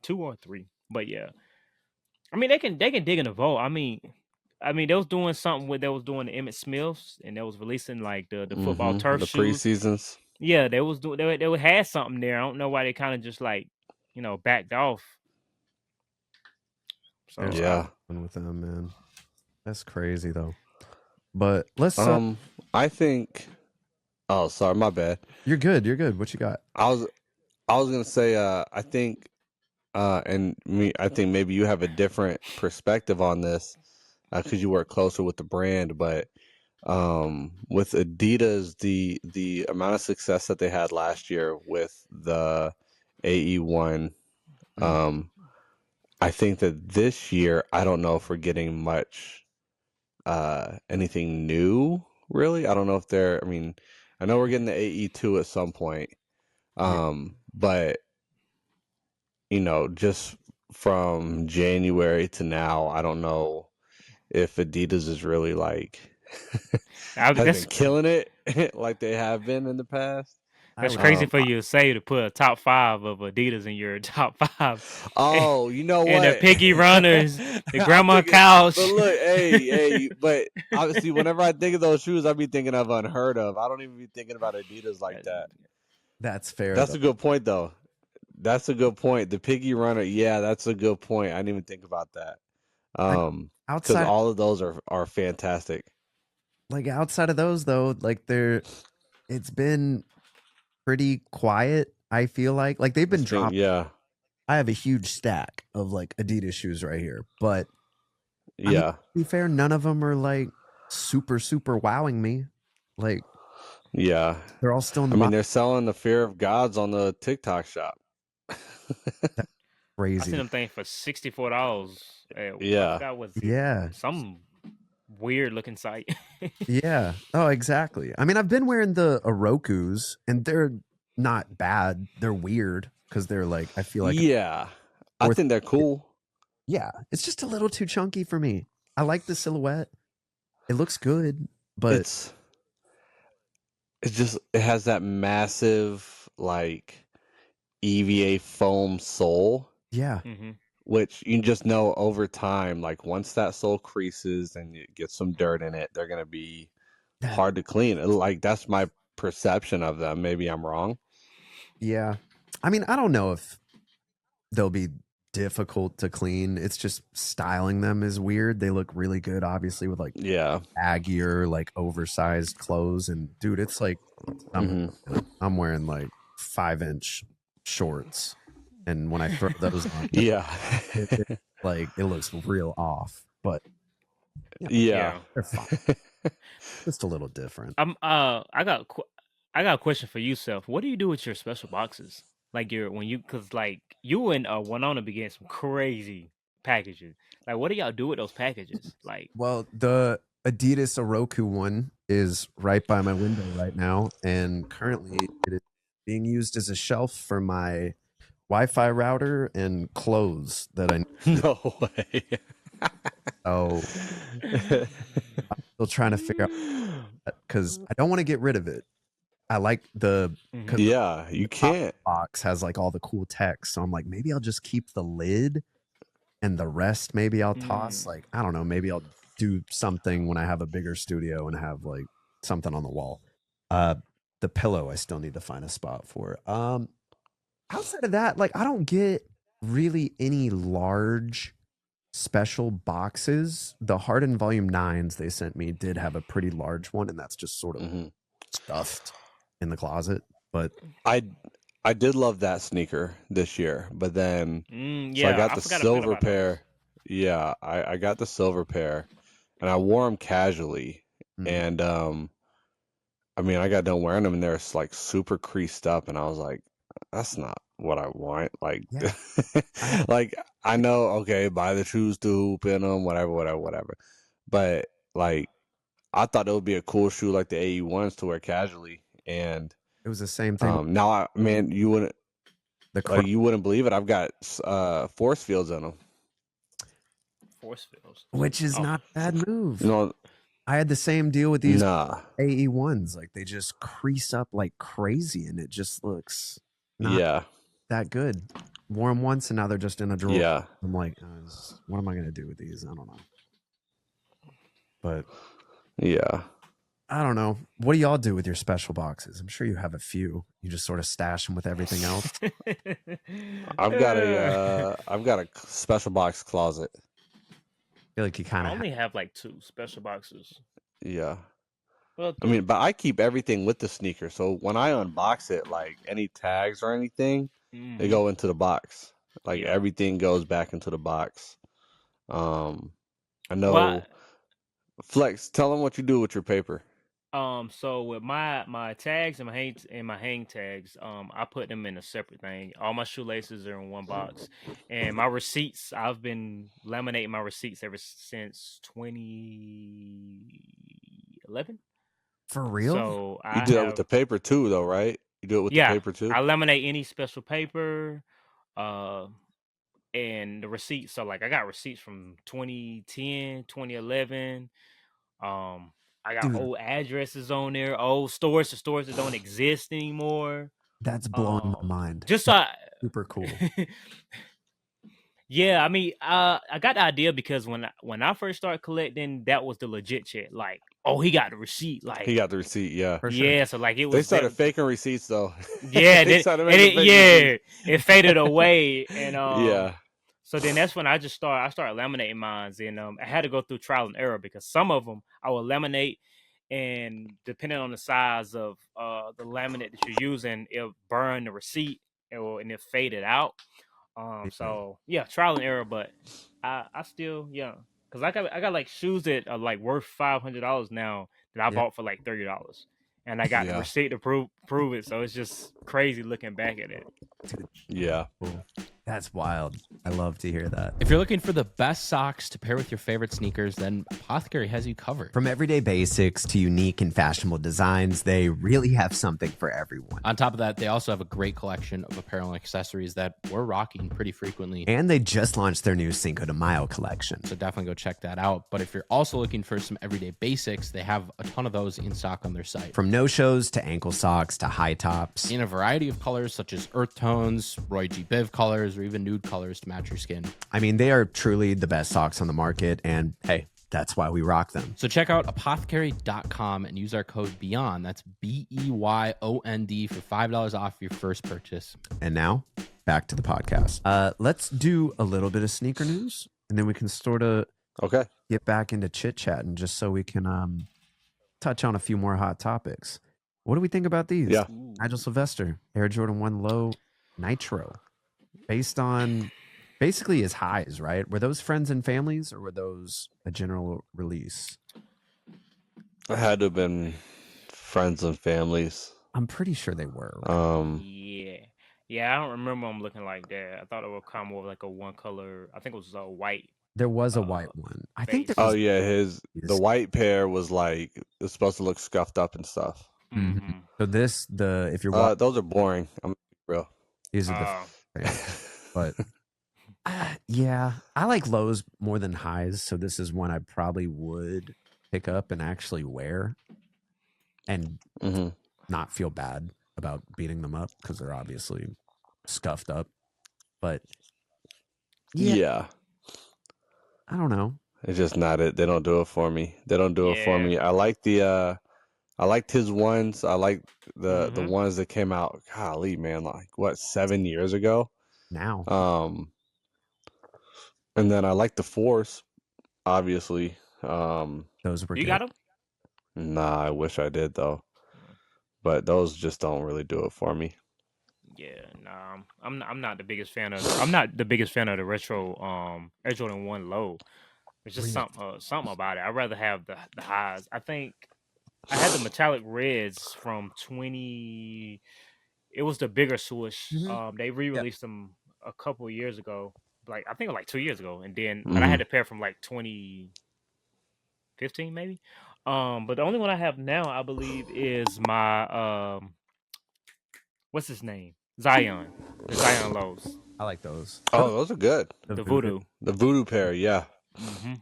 two or three. But yeah, I mean they can dig in the vault. I mean they was doing something with they was doing the Emmett Smiths, and they was releasing like the football turf shoes. Preseasons. Yeah, they was doing they had something there. I don't know why they kind of just like backed off. So yeah, with them, man, that's crazy though. But let's. I think. Oh, sorry, my bad. You're good. You're good. What you got? I was gonna say. I think. I think maybe you have a different perspective on this, because you work closer with the brand. But with Adidas, the amount of success that they had last year with the AE1, I think that this year, I don't know if we're getting much anything new, really. I don't know if they're. I mean, I know we're getting the AE2 at some point, but just from January to now, I don't know if Adidas is really like has been killing it like they have been in the past. That's crazy for you to say, to put a top 5 of Adidas in your top 5. Oh, you know what? And the Piggy Runners, the Grandma Couch. But look, hey, but obviously, whenever I think of those shoes, I be thinking of unheard of. I don't even be thinking about Adidas like that. That's fair. That's a good point, though. That's a good point. The Piggy Runner, yeah, that's a good point. I didn't even think about that. Because all of those are fantastic. Like outside of those, though, like it's been pretty quiet. I feel like they've been This thing, dropping. yeah, I have a huge stack of like Adidas shoes right here, but I mean, yeah, to be fair, none of them are like super wowing me. Like yeah. they're all still in I the mean, box. they're selling the Fear of Gods on the TikTok shop. That's I seen crazy. them thing for $64. I Yeah, forgot what Yeah. some weird looking site. Yeah. Oh, exactly. I mean, I've been wearing the Orokus and they're not bad. They're weird because they're like, I feel like, yeah. I think they're cool. yeah, it's just a little too chunky for me. I like the silhouette. It looks good, but It's just it has that massive like EVA foam sole, yeah, hmm which you just know over time, like once that sole creases and you get some dirt in it, they're gonna be that- hard to clean. Like that's my perception of them. Maybe I'm wrong. yeah. I mean, I don't know if they'll be difficult to clean. It's just styling them is weird. They look really good, obviously, with like Yeah. baggier, like oversized clothes. And dude, it's like hmm I'm wearing like 5-inch shorts, and when I throw those on, Yeah. like it looks real off. But Yeah. they're fine. Just a little different. I got a question for you, Seth. What do you do with your special boxes? Like because like you and Winona be getting some crazy packages. Like, what do y'all do with those packages? Like, Well, the Adidas Oroku one is right by my window right now, and currently it is being used as a shelf for my Wi-Fi router and clothes that I need. No way. So I'm still trying to figure out because I don't want to get rid of it. I like because Yeah, you the top can't. box has like all the cool text, so I'm like, maybe I'll just keep the lid, and the rest maybe I'll toss. Like, I don't know, maybe I'll do something when I have a bigger studio and have like something on the wall. The pillow I still need to find a spot for. Outside of that, like I don't get really any large special boxes. The Harden Volume 9s they sent me did have a pretty large one, and that's just sort of stuffed in the closet. But I did love that sneaker this year, but then so I yeah, got I the forgot silver about pair. Yeah, I got the silver pair, and I wore them casually, and I mean I got done wearing them, and they're like super creased up, and I was like, that's not what I want. Like, yeah, like I know, okay, buy the shoes to hoop in them, whatever, but like I thought it would be a cool shoe like the AE1s to wear casually, and it was the same thing. now man, you wouldn't. The You wouldn't believe it. I've got force fields in them. Force fields, which is not a bad move. No, I had the same deal with these nah. AE1s. Like they just crease up like crazy, and it just looks not Yeah, that good. Wore them once, and now they're just in a drawer. yeah, I'm like, what am I gonna do with these? I don't know. But yeah. I don't know. What do y'all do with your special boxes? I'm sure you have a few. You just sort of stash them with everything else. I've got a special box closet. I feel like you kind I of only have like 2 special boxes. Yeah. Well, I mean, but I keep everything with the sneaker. So when I unbox it, like any tags or anything, they go into the box. Like everything goes back into the box. I know. Flex, tell them what you do with your paper. So with my tags and my hang tags, I put them in a separate thing. All my shoelaces are in one box, and my receipts, I've been laminating my receipts ever since 2011. For real? So You do that with the paper too, though, right? You do it with the paper too. I laminate any special paper, and the receipts. So like I got receipts from 2010, 2011. I got old addresses on there, old stores to stores that don't exist anymore. That's blowing my mind. Just super cool. Yeah, I mean, I got the idea because when I first started collecting, that was the legit shit. Like, oh, he got the receipt. Like, he got the receipt. Yeah, for sure. Yeah, so like it was. They started faking receipts though. Yeah, it faded away, and yeah. So then that's when I started laminating mines, and I had to go through trial and error because some of them I would laminate, and depending on the size of the laminate that you're using, it'll burn the receipt and it fade it out. So yeah, trial and error, but I still because I got like shoes that are like worth $500 now that I bought for like $30, and I got the receipt to prove it. So it's just crazy looking back at it. Yeah. Cool. That's wild. I love to hear that. If you're looking for the best socks to pair with your favorite sneakers, then Apothecary has you covered. From everyday basics to unique and fashionable designs, they really have something for everyone. On top of that, they also have a great collection of apparel and accessories that we're rocking pretty frequently. And they just launched their new Cinco de Mayo collection. So definitely go check that out. But if you're also looking for some everyday basics, they have a ton of those in stock on their site. From no-shows to ankle socks to high tops. In a variety of colors such as earth tones, Roy G. Biv colors, or even nude colors to match your skin. I mean, they are truly the best socks on the market, and hey, that's why we rock them. So check out apothecary.com and use our code BEYOND. That's BEYOND for $5 off your first purchase. And now, back to the podcast. Let's do a little bit of sneaker news, and then we can sort of get back into chit-chatting just so we can touch on a few more hot topics. What do we think about these? Yeah. Nigel Sylvester, Air Jordan 1 Low Nitro. Based on basically his highs, right? Were those friends and families, or were those a general release? It had to have been friends and families. I'm pretty sure they were. Right? Yeah. I don't remember them looking like that. I thought it would come with like a one color. I think it was a white. There was a white one. I think. Oh yeah, the white pair was like it's supposed to look scuffed up and stuff. Mm-hmm. So if you're those are boring. I'm real. These are but yeah, I like lows more than highs, so this is one I probably would pick up and actually wear and not feel bad about beating them up because they're obviously scuffed up. But yeah, I don't know. It's just not it. They don't do it for me. I like I liked his ones. I like the ones that came out. Golly, man, like what 7 years ago now. And then I like the Force, obviously. Those were you good. got them? Nah, I wish I did though. But those just don't really do it for me. Yeah, nah, I'm not the biggest fan of. I'm not the biggest fan of the retro Air Jordan 1 Low. It's just something about it. I'd rather have the highs. I think I had the metallic reds from 20. It was the bigger swoosh. They re-released them a couple of years ago. Like I think like 2 years ago, and then but I had a pair from like 2015 maybe. But the only one I have now, I believe, is my what's his name? Zion. The Zion lows. I like those. Oh, those are good. The Voodoo. The Voodoo pair, yeah. Mm-hmm.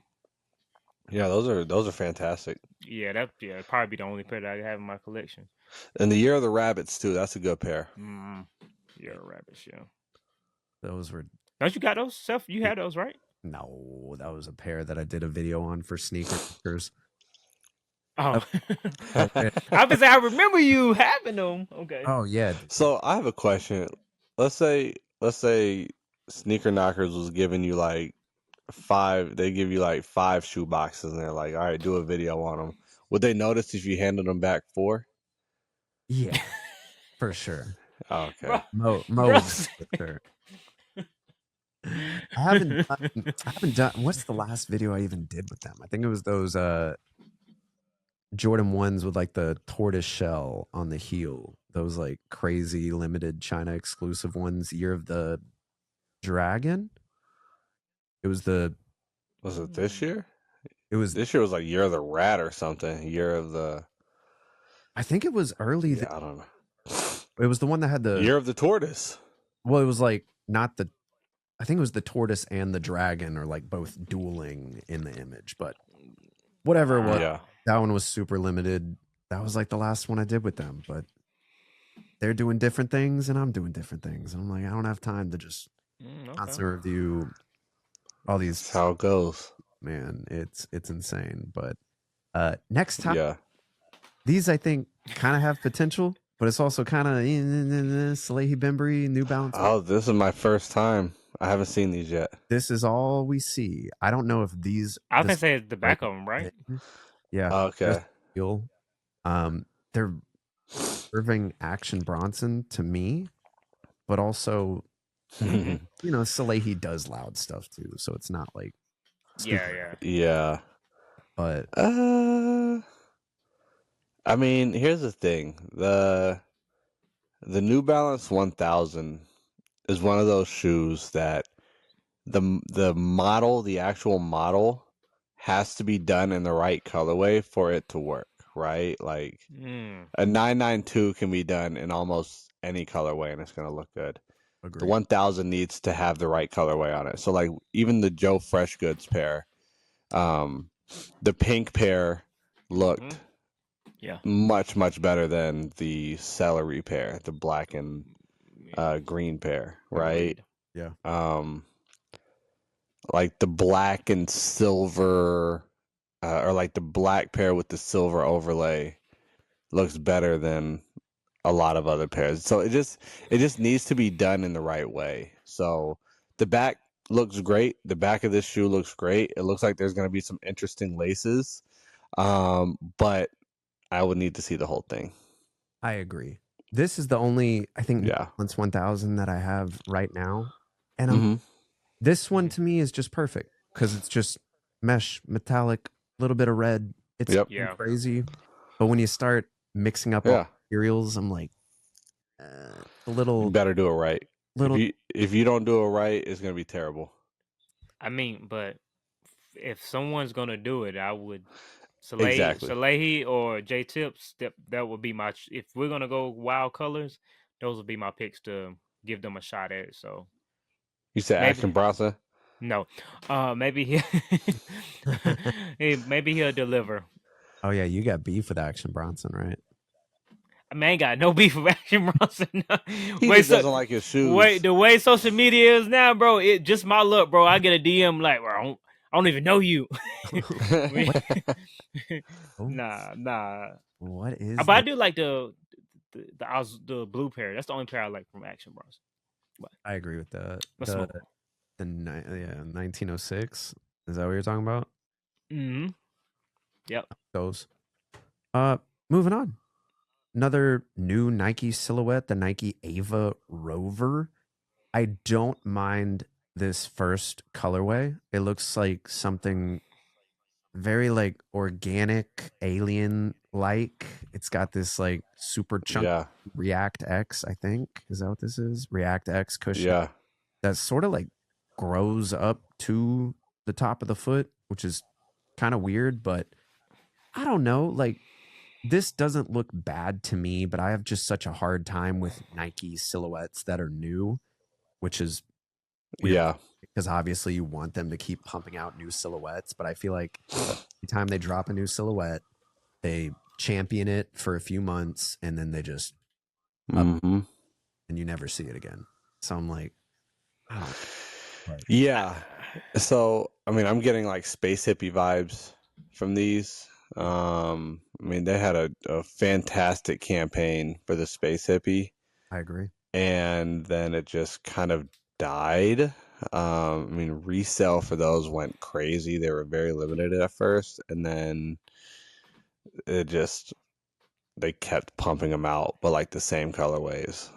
Yeah, those are fantastic. Yeah, that'd probably be the only pair that I have in my collection. And the Year of the Rabbits too. That's a good pair. Year of Rabbits, yeah. Those were. Don't you got those, Seth? You had those, right? No, that was a pair that I did a video on for sneakers. Oh, I was say I remember you having them. Okay. Oh yeah. So I have a question. Let's say Sneaker Knockers was giving you like 5. They give you like 5 shoe boxes, and they're like, "All right, do a video on them." Would they notice if you handed them back 4? Yeah, for sure. Oh, okay. Mo was for sure. I haven't done. What's the last video I even did with them? I think it was those Jordan 1s with like the tortoise shell on the heel. Those like crazy limited China exclusive ones. Year of the Dragon. Was it this year? It was this year. Was like Year of the Rat or something. Year of the. I think it was early. Yeah, I don't know. It was the one that had the Year of the Tortoise. Well, it was like not the. I think it was the tortoise and the dragon are like both dueling in the image, but whatever it was, that one was super limited. That was like the last one I did with them, but they're doing different things and I'm doing different things. And I'm like, I don't have time to just constantly review all these. That's how it goes. Man, it's insane. But next time, these I think kind of have potential, but it's also kind of Salehi Bembury, New Balance. Oh, this is my first time. I haven't seen these yet. This is all we see. I don't know if these. I was gonna say the back of them, right? Yeah. Okay. They're serving Action Bronson to me, but also, you know, Salehi does loud stuff too, so it's not like Yeah. Yeah. But I mean, here's the thing. The New Balance 1000 is one of those shoes that the actual model has to be done in the right colorway for it to work, right? Like a 992 can be done in almost any colorway and it's going to look good. agreed. The 1000 needs to have the right colorway on it. So like even the Joe Fresh Goods pair, the pink pair looked much better than the celery pair, the black and green pair, right? Yeah. Like the black and silver, or like the black pair with the silver overlay looks better than a lot of other pairs. So it just needs to be done in the right way. So the back looks great. The back of this shoe looks great. It looks like there's going to be some interesting laces. But I would need to see the whole thing. I agree. This is the only, I think, Yeah. Balance 1000 that I have right now. And this one to me is just perfect because it's just mesh, metallic, a little bit of red. It's crazy. But when you start mixing up all materials, I'm like, a little. You better do it right. If you don't do it right, it's going to be terrible. I mean, but if someone's going to do it, I would. Exactly. Salehi or J Tips, that would be my. If we're gonna go wild colors, those would be my picks to give them a shot at it. So you said Action Bronson? No, maybe maybe he'll deliver. Oh yeah, you got beef with Action Bronson, right? I mean, I ain't got no beef with Action Bronson. He just doesn't like his shoes. The way social media is now, bro, it just my luck, bro. I get a DM like, bro, I don't even know you. Nah. What is? But I do like the blue pair. That's the only pair I like from Action Bronson. But I agree with that. The 1906. Is that what you're talking about? Mm-hmm. Yep. Those. Moving on. Another new Nike silhouette, the Nike Ava Rover. I don't mind this first colorway. It looks like something very like organic, alien like. It's got this like super chunky React X, I think. Is that what this is? React X cushion. Yeah. That sort of like grows up to the top of the foot, which is kind of weird, but I don't know. Like, this doesn't look bad to me, but I have just such a hard time with Nike silhouettes that are new, which is weird because obviously you want them to keep pumping out new silhouettes, but I feel like every time they drop a new silhouette, they champion it for a few months and then they just and you never see it again. So I'm like, oh. Yeah. So I mean, I'm getting like space hippie vibes from these. I mean, they had a fantastic campaign for the space hippie. I agree. And then it just kind of died. I mean, resale for those went crazy. They were very limited at first, and then they kept pumping them out, but like the same colorways.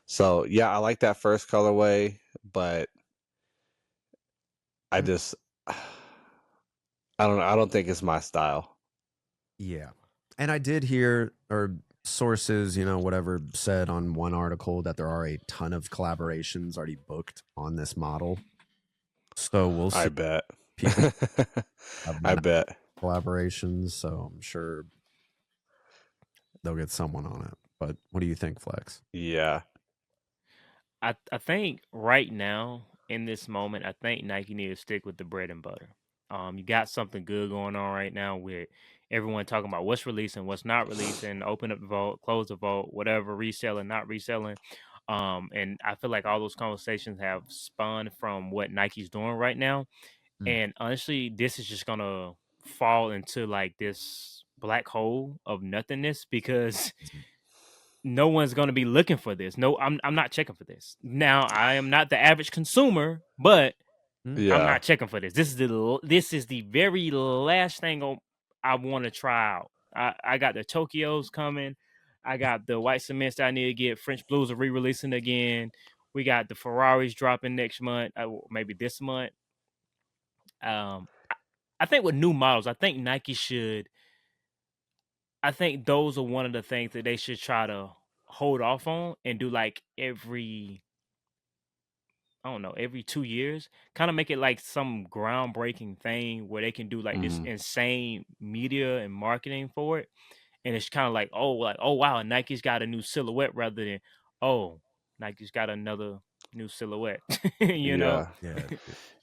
So yeah, I like that first colorway, but I don't know. I don't think it's my style. Yeah. And I did hear, or sources, you know, whatever, said on one article that there are a ton of collaborations already booked on this model. So we'll see. I bet. I bet. Collaborations, so I'm sure they'll get someone on it. But what do you think, Flex? Yeah. I think right now, in this moment, I think Nike need to stick with the bread and butter. You got something good going on right now with everyone talking about what's releasing, what's not releasing, open up the vault, close the vault, whatever, reselling, not reselling. And I feel like all those conversations have spun from what Nike's doing right now. And honestly, this is just gonna fall into like this black hole of nothingness because no one's gonna be looking for this. No, I'm not checking for this. Now, I am not the average consumer, but I'm not checking for this. This is the very last thing I want to try out. I got the Tokyos coming. I got the white cements that I need to get. French Blues are re-releasing again. We got the Ferraris dropping next month, maybe this month. I think with new models, I think Nike should. I think those are one of the things that they should try to hold off on and do like every 2 years, kind of make it like some groundbreaking thing where they can do like this insane media and marketing for it. And it's kind of like, oh wow, Nike's got a new silhouette rather than, oh, Nike's got another new silhouette. you know?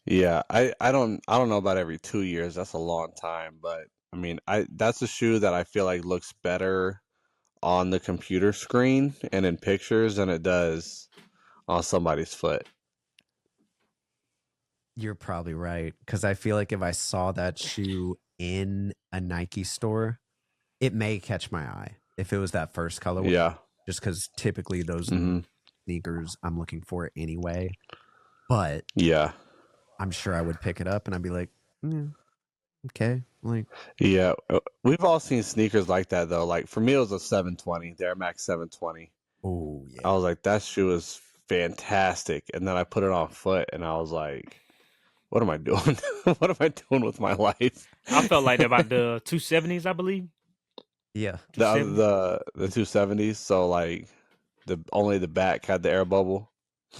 Yeah. I don't know about every 2 years. That's a long time, but I mean, that's a shoe that I feel like looks better on the computer screen and in pictures than it does on somebody's foot. You're probably right, because I feel like if I saw that shoe in a Nike store, it may catch my eye if it was that first colorway. Yeah. Just because typically those sneakers I'm looking for anyway. But yeah, I'm sure I would pick it up and I'd be like, okay. Like, yeah, we've all seen sneakers like that though. Like for me, it was a 720, the Air Max 720. oh yeah. I was like, that shoe is fantastic, and then I put it on foot, and I was like, what am I doing? What am I doing with my life? I felt like that about the 270s, I believe. Yeah. The 270s. So like only the back had the air bubble.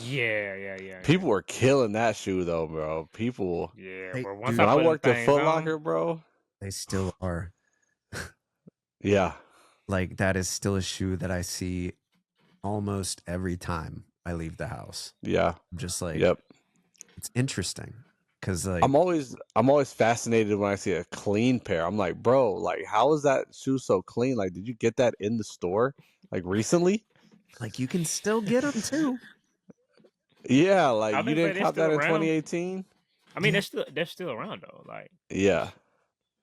Yeah. People were killing that shoe though, bro. People. Yeah, Hey, bro. Once dude, When I put them worked at things Foot on- Locker, bro. They still are. Yeah. Like, that is still a shoe that I see almost every time I leave the house. Yeah. I'm just like, Yep. it's interesting because like I'm always fascinated when I see a clean pair. I'm like, bro, like how is that shoe so clean? Like, did you get that in the store like recently? you can still get them too. Yeah, I like you think didn't they're cop that still in around. 2018. I mean, Yeah. they're still around though. Like, Yeah,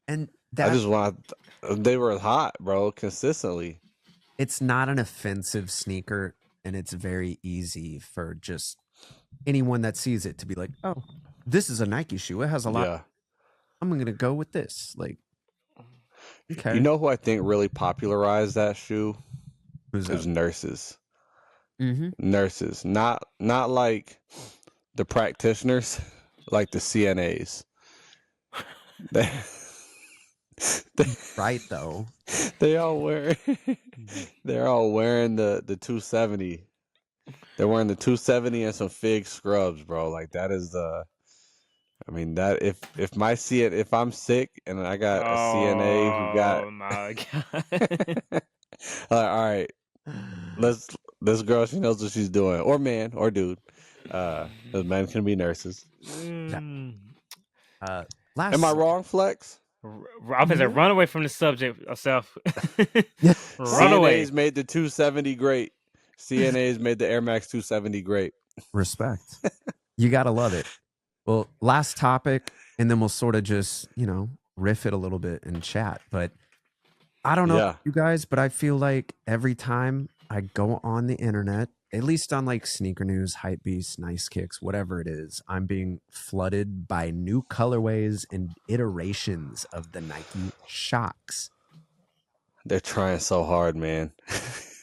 And I that just want they were hot, bro, consistently. it's not an offensive sneaker, and it's very easy for just anyone that sees it to be like, oh, this is a Nike shoe. It has a lot. Yeah. I'm gonna go with this. Like, okay. You know who I think really popularized that shoe? Who's It was that? nurses. Mm-hmm. Nurses, not like the practitioners, like the CNAs. They, Right though. they're all wearing the 270. They're wearing the 270 and some fig scrubs, bro. Like that is I mean that if I'm sick and I got a CNA who got oh my god. all right, this girl, she knows what she's doing, or man or dude. The men can be nurses. Last Am I wrong, Flex? I'm gonna run away from the subject of Run away. CNAs made the 270 great. CNAs made the Air Max 270 great. Respect. You gotta love it. Well, last topic, and then we'll sort of just, riff it a little bit and chat. But I don't know Yeah. you guys, but I feel like every time I go on the internet, at least on like Sneaker News, Hypebeast, Nice Kicks, whatever it is, I'm being flooded by new colorways and iterations of the Nike Shox. They're trying so hard, man.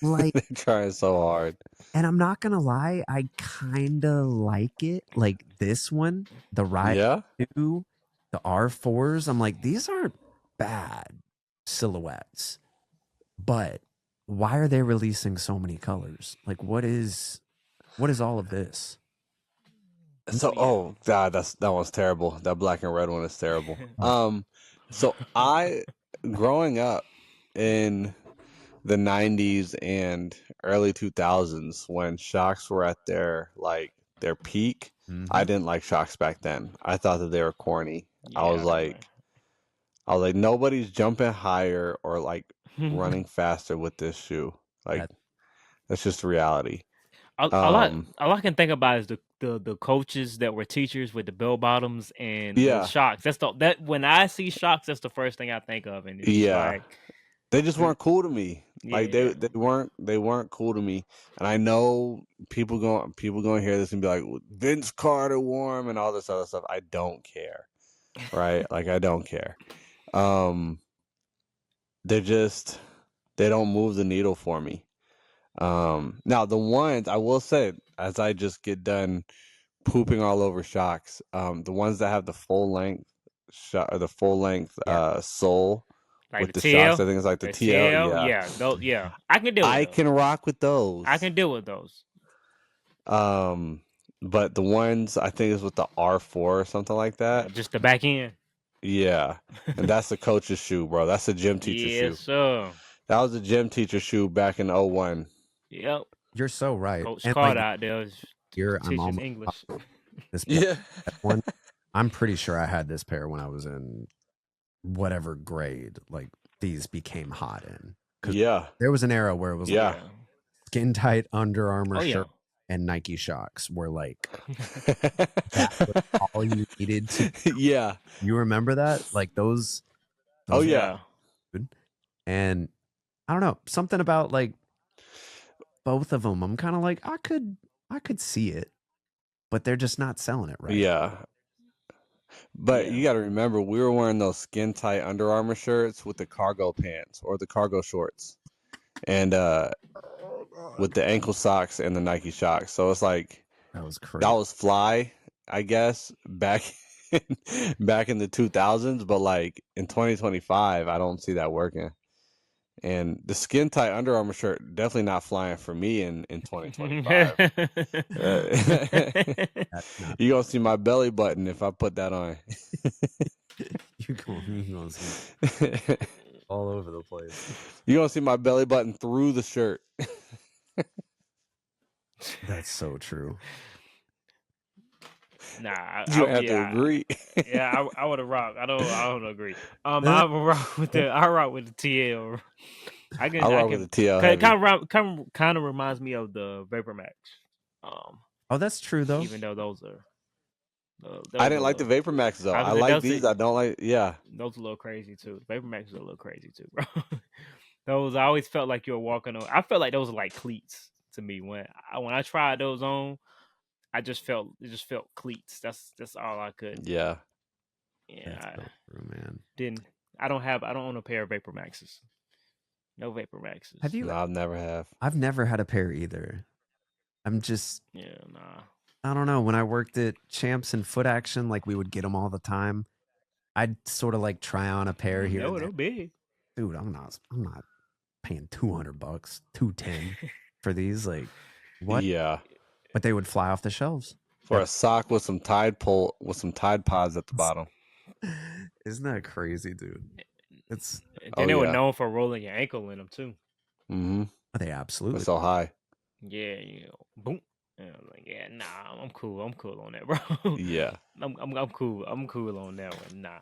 Like, they're trying so hard. And I'm not gonna lie, I kind of like it. Like this one, the Ride 2, the R4s. I'm like, these aren't bad silhouettes, but why are they releasing so many colors? Like, what is all of this? So, oh god, that one's terrible. That black and red one is terrible. So I, growing up in the 90s and early 2000s when Shox were at their peak, I didn't like Shox back then. I thought that they were corny. I was like, nobody's jumping higher or like running faster with this shoe. Like, that's just reality. All I can think about is the coaches that were teachers with the bell bottoms and the Shox. That when I see Shox, that's the first thing I think of. And it's they just weren't cool to me. Like they weren't cool to me. And I know people going to hear this and be like, Vince Carter wore 'em and all this other stuff. I don't care, right? Like I don't care. they don't move the needle for me. Now the ones I will say, as I just get done pooping all over Shox, the ones that have the full length sole Like with the the Shox, TL, I think it's like the the TL. yeah, those, yeah. I can deal with I those. can rock with those. I can deal with those. But the ones I think is with the R4 or something like that. Just the back end. Yeah, and that's the coach's shoe, bro. That's a gym teacher shoe. Yes, sir. That was a gym teacher shoe back in 01. Yep. You're so right. Coach And Carter like out there here, I'm teaches almost English. this Yeah. one. I'm pretty sure I had this pair when I was in whatever grade. Like these became hot in. Yeah. There was an era where it was Yeah. like skin tight Under Armour Oh, yeah. shirt and Nike Shox were like that was all you needed to. Yeah. You remember that? Like those Oh yeah. and I don't know, something about like both of them. I'm kind of like I could see it, but they're just not selling it right. Yeah. But Yeah. you got to remember, we were wearing those skin tight Under Armour shirts with the cargo pants or the cargo shorts, and with the ankle socks and the Nike Shox. So it's like That was crazy. that was fly, I guess, back back in the 2000s. But like in 2025, I don't see that working. And the skin tight Under Armour shirt definitely not flying for me in 2025. You gonna see my belly button if I put that on. you gonna see all over the place. You gonna see my belly button through the shirt. That's so true. Nah, You have to agree. Yeah, I would have rocked. I don't agree. I would rock with the TL. I rock with the TL. Kind of reminds me of the Vapor Max. Oh, that's true though. Even though those are. I didn't like the Vapor Max though. I like these. I don't like. Yeah, those are a little crazy too. Vapor Max is a little crazy too, bro. Those I always felt like you were walking on. I felt like those were like cleats to me when I tried those on. It just felt cleats. That's all I could. Yeah. Yeah. That's so true, man. I don't own a pair of Vapor Maxes. No Vapor Maxes. Have you? No, I've never have. I've never had a pair either. I'm just. Yeah, nah. I don't know. When I worked at Champs and Foot Action, like we would get them all the time. I'd sort of like try on a pair here. No, no big. Dude, I'm not paying $200, $210 for these. Like, what? Yeah. But they would fly off the shelves for a sock with some Tide Pods at the bottom. Isn't that crazy, dude? It's. Then they were known for rolling your ankle in them too. Mm-hmm. They absolutely. They're so high. Yeah, boom. And I'm like, yeah, nah, I'm cool on that, bro. Yeah, I'm cool on that one. Nah.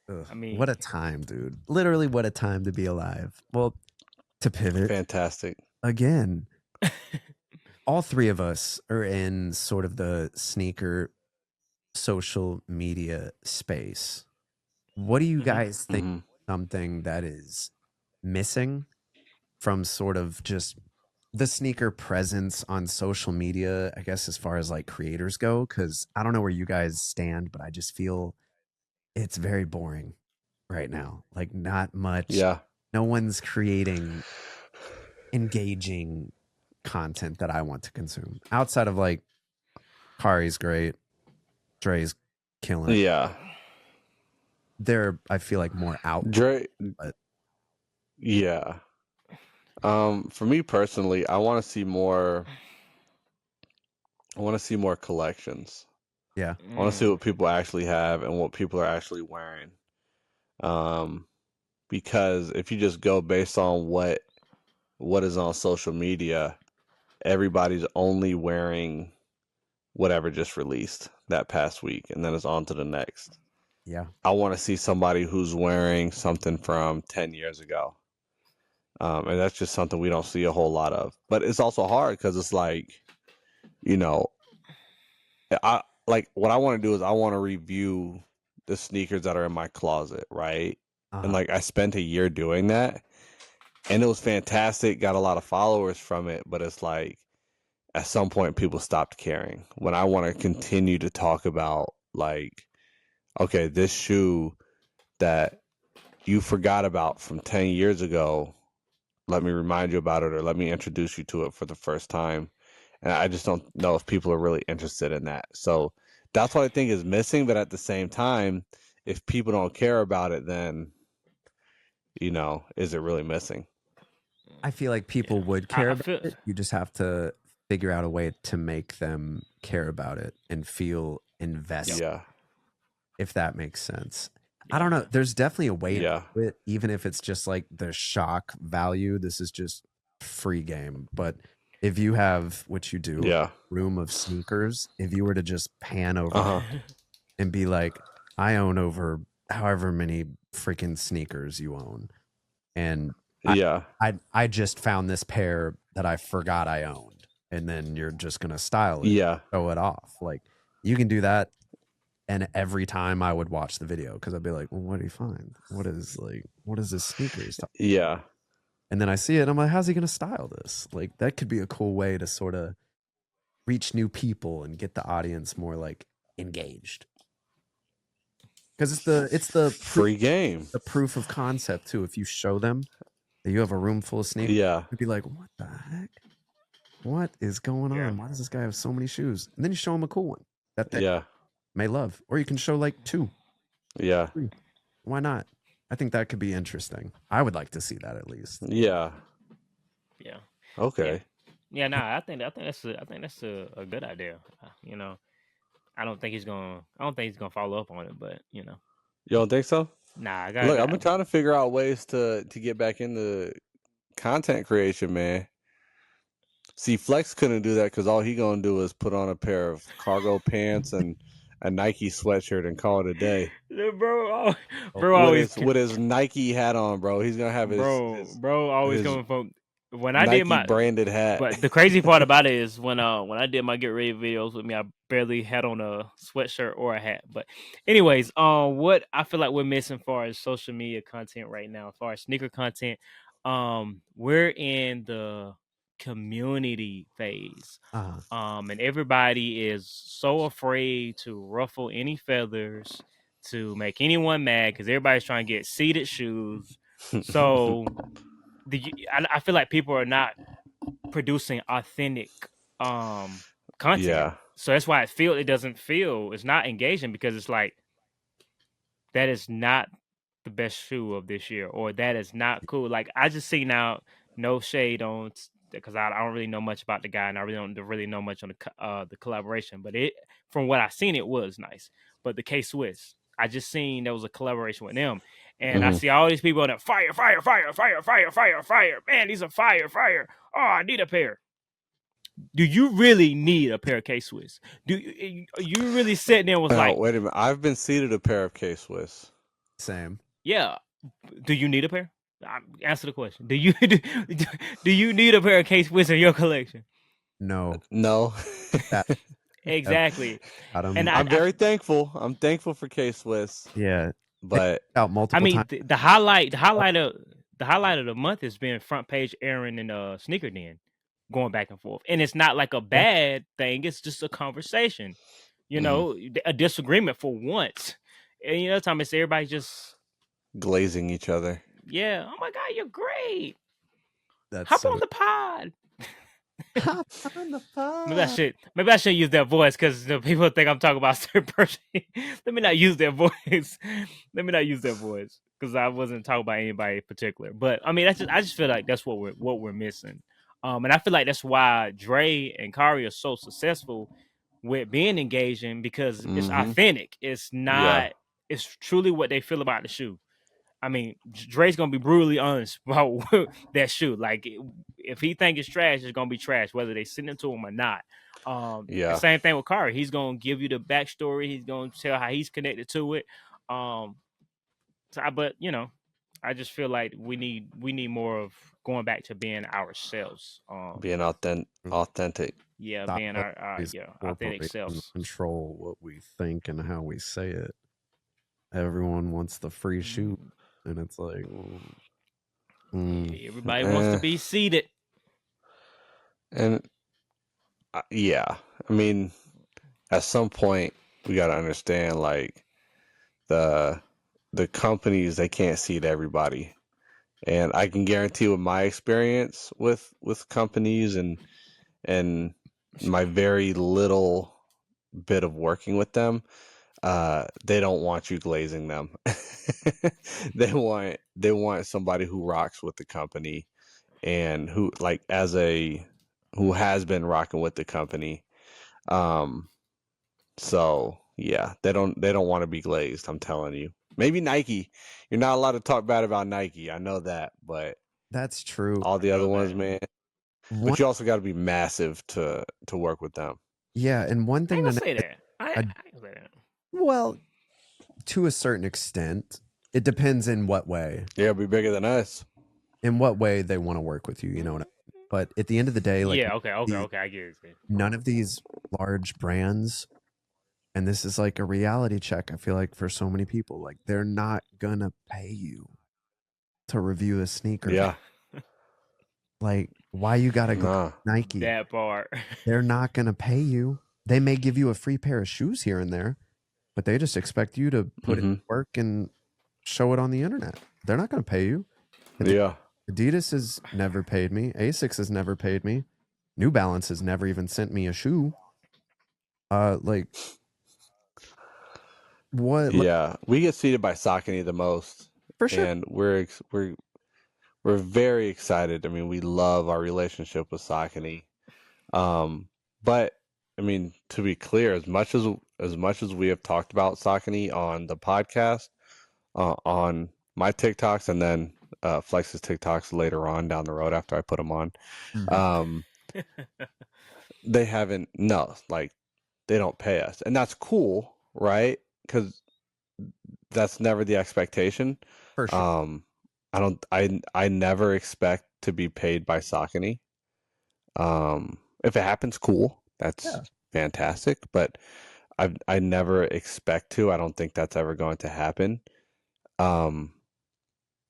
Ugh, I mean, what a time, dude. Literally, what a time to be alive. Well, to pivot. Fantastic. Again, all three of us are in sort of the sneaker social media space. What do you guys think something that is missing from sort of just the sneaker presence on social media, I guess, as far as like creators go? Because I don't know where you guys stand, but I just feel it's very boring right now. Like not much. Yeah. No one's creating engaging content that I want to consume outside of like Kari's great, Dre's killing it. Yeah. They're, I feel like, more out. Dre. But yeah. For me personally, I want to see more. I want to see more collections. Yeah. I want to see what people actually have and what people are actually wearing. Because if you just go based on what is on social media, everybody's only wearing whatever just released that past week, and then it's on to the next. Yeah. I want to see somebody who's wearing something from 10 years ago. And that's just something we don't see a whole lot of. But it's also hard because it's like, I like what I want to do is I want to review the sneakers that are in my closet, right? And like I spent a year doing that, and it was fantastic. Got a lot of followers from it, but it's like at some point people stopped caring. When I want to continue to talk about like, okay, this shoe that you forgot about from 10 years ago, let me remind you about it, or let me introduce you to it for the first time. And I just don't know if people are really interested in that. So that's what I think is missing. But at the same time, if people don't care about it, then, is it really missing? I feel like people would care I about feel it. You just have to figure out a way to make them care about it and feel invested, Yeah. if that makes sense. I don't know. There's definitely a way Yeah. to do it, even if it's just like the shock value. This is just free game. But if you have what you do, Yeah. a room of sneakers, if you were to just pan over Uh-huh. and be like, I own over however many freaking sneakers you own. And Yeah. I just found this pair that I forgot I owned. And then you're just gonna style it, Yeah. show it off. Like you can do that. And every time I would watch the video, because I'd be like, well, what do you find? What is this sneakers? Yeah. And then I see it, I'm like, how's he gonna style this? Like that could be a cool way to sort of reach new people and get the audience more like engaged. Because it's the Free game. the proof of concept too. If you show them that you have a room full of sneakers, Yeah. they'd be like, what the heck? What is going on? Yeah. Why does this guy have so many shoes? And then you show them a cool one that they Yeah. may love. Or you can show like 2. Yeah. 3. Why not? I think that could be interesting. I would like to see that at least. Yeah. Yeah. Okay. Yeah. Nah. I think that's a good idea. I don't think he's gonna follow up on it, but You don't think so? nah. Look, I've been trying to figure out ways to get back into content creation, man. See, Flex couldn't do that because all he gonna do is put on a pair of cargo pants and a Nike sweatshirt and call it a day. bro With his Nike hat on, bro. He's gonna have his always his coming from when I Nike did my branded hat. But the crazy part about it is when I did my get ready videos with me, I barely had on a sweatshirt or a hat. But anyways, what I feel like we're missing as far as social media content right now, as far as sneaker content, we're in the community phase. And everybody is so afraid to ruffle any feathers, to make anyone mad, because everybody's trying to get seated shoes. So I feel like people are not producing authentic content. Yeah. So that's why it's not engaging, because it's like that is not the best shoe of this year, or that is not cool. Like I just see now, no shade on, because I don't really know much about the guy, and I really don't really know much on the collaboration. But from what I seen, it was nice. But the K Swiss, I just seen there was a collaboration with them, and I see all these people on that fire. Man, these are fire. Oh, I need a pair. Do you really need a pair of K Swiss? Do you really sitting there and was like, wait a minute, I've been seated a pair of K Swiss. Same. Yeah. Do you need a pair? Answer the question. Do you do you need a pair of K Swiss in your collection? No. Exactly. And I'm very thankful. I'm thankful for K Swiss. Yeah. But out multiple times. the highlight of the month has been front page Aaron and Sneaker Den going back and forth. And it's not like a bad thing, it's just a conversation. A disagreement for once. And time it's everybody just glazing each other. Yeah. Oh my God, you're great. That's Hop on the pod. Hop on the pod. Maybe I should use their voice, because the people think I'm talking about a certain person. Let me not use their voice. Because I wasn't talking about anybody in particular. But I mean, I just feel like that's what we're missing. And I feel like that's why Dre and Kari are so successful with being engaging, because it's authentic. It's not. It's truly what they feel about the shoe. I mean, Dre's gonna be brutally honest about that shoe. Like, if he think it's trash, it's gonna be trash, whether they send it to him or not. The same thing with Kari. He's gonna give you the backstory. He's gonna tell how he's connected to it. But I just feel like we need more of going back to being ourselves. Being authentic. Yeah, being our authentic selves. Control what we think and how we say it. Everyone wants the free shoe, and it's like, everybody wants to be seated. And I mean, at some point we got to understand, like, the the companies, they can't seat everybody. And I can guarantee with my experience with companies and my very little bit of working with them, they don't want you glazing them. they want somebody who rocks with the company and who who has been rocking with the company. So yeah, they don't want to be glazed, I'm telling you. Maybe Nike. You're not allowed to talk bad about Nike. I know that, but That's true. all the other ones, man. But you also got to be massive to work with them. Yeah, and one I thing ain't to gonna say that. I ain't gonna say that. well, to a certain extent, it depends in what way. Yeah, be bigger than us. In what way they want to work with you, you know what I mean? But at the end of the day, like Yeah, okay, I get it. none of these large brands, and this is like a reality check, I feel like for so many people, like they're not gonna pay you to review a sneaker. Yeah. Like, why you gotta go Nah. Nike? That part. They're not gonna pay you. They may give you a free pair of shoes here and there, but they just expect you to put it to work and show it on the internet. They're not gonna pay you. Yeah. Adidas has never paid me. ASICS has never paid me. New Balance has never even sent me a shoe. Like what? Yeah, we get seated by Saucony the most, For sure. and we're very excited. I mean, we love our relationship with Saucony. But I mean, to be clear, as much as we have talked about Saucony on the podcast, on my TikToks, and then Flex's TikToks later on down the road after I put them on, they haven't. No, like they don't pay us, and that's cool, right? Because that's never the expectation. For sure. I never expect to be paid by Saucony. If it happens, cool. That's fantastic. But I never expect to. I don't think that's ever going to happen. And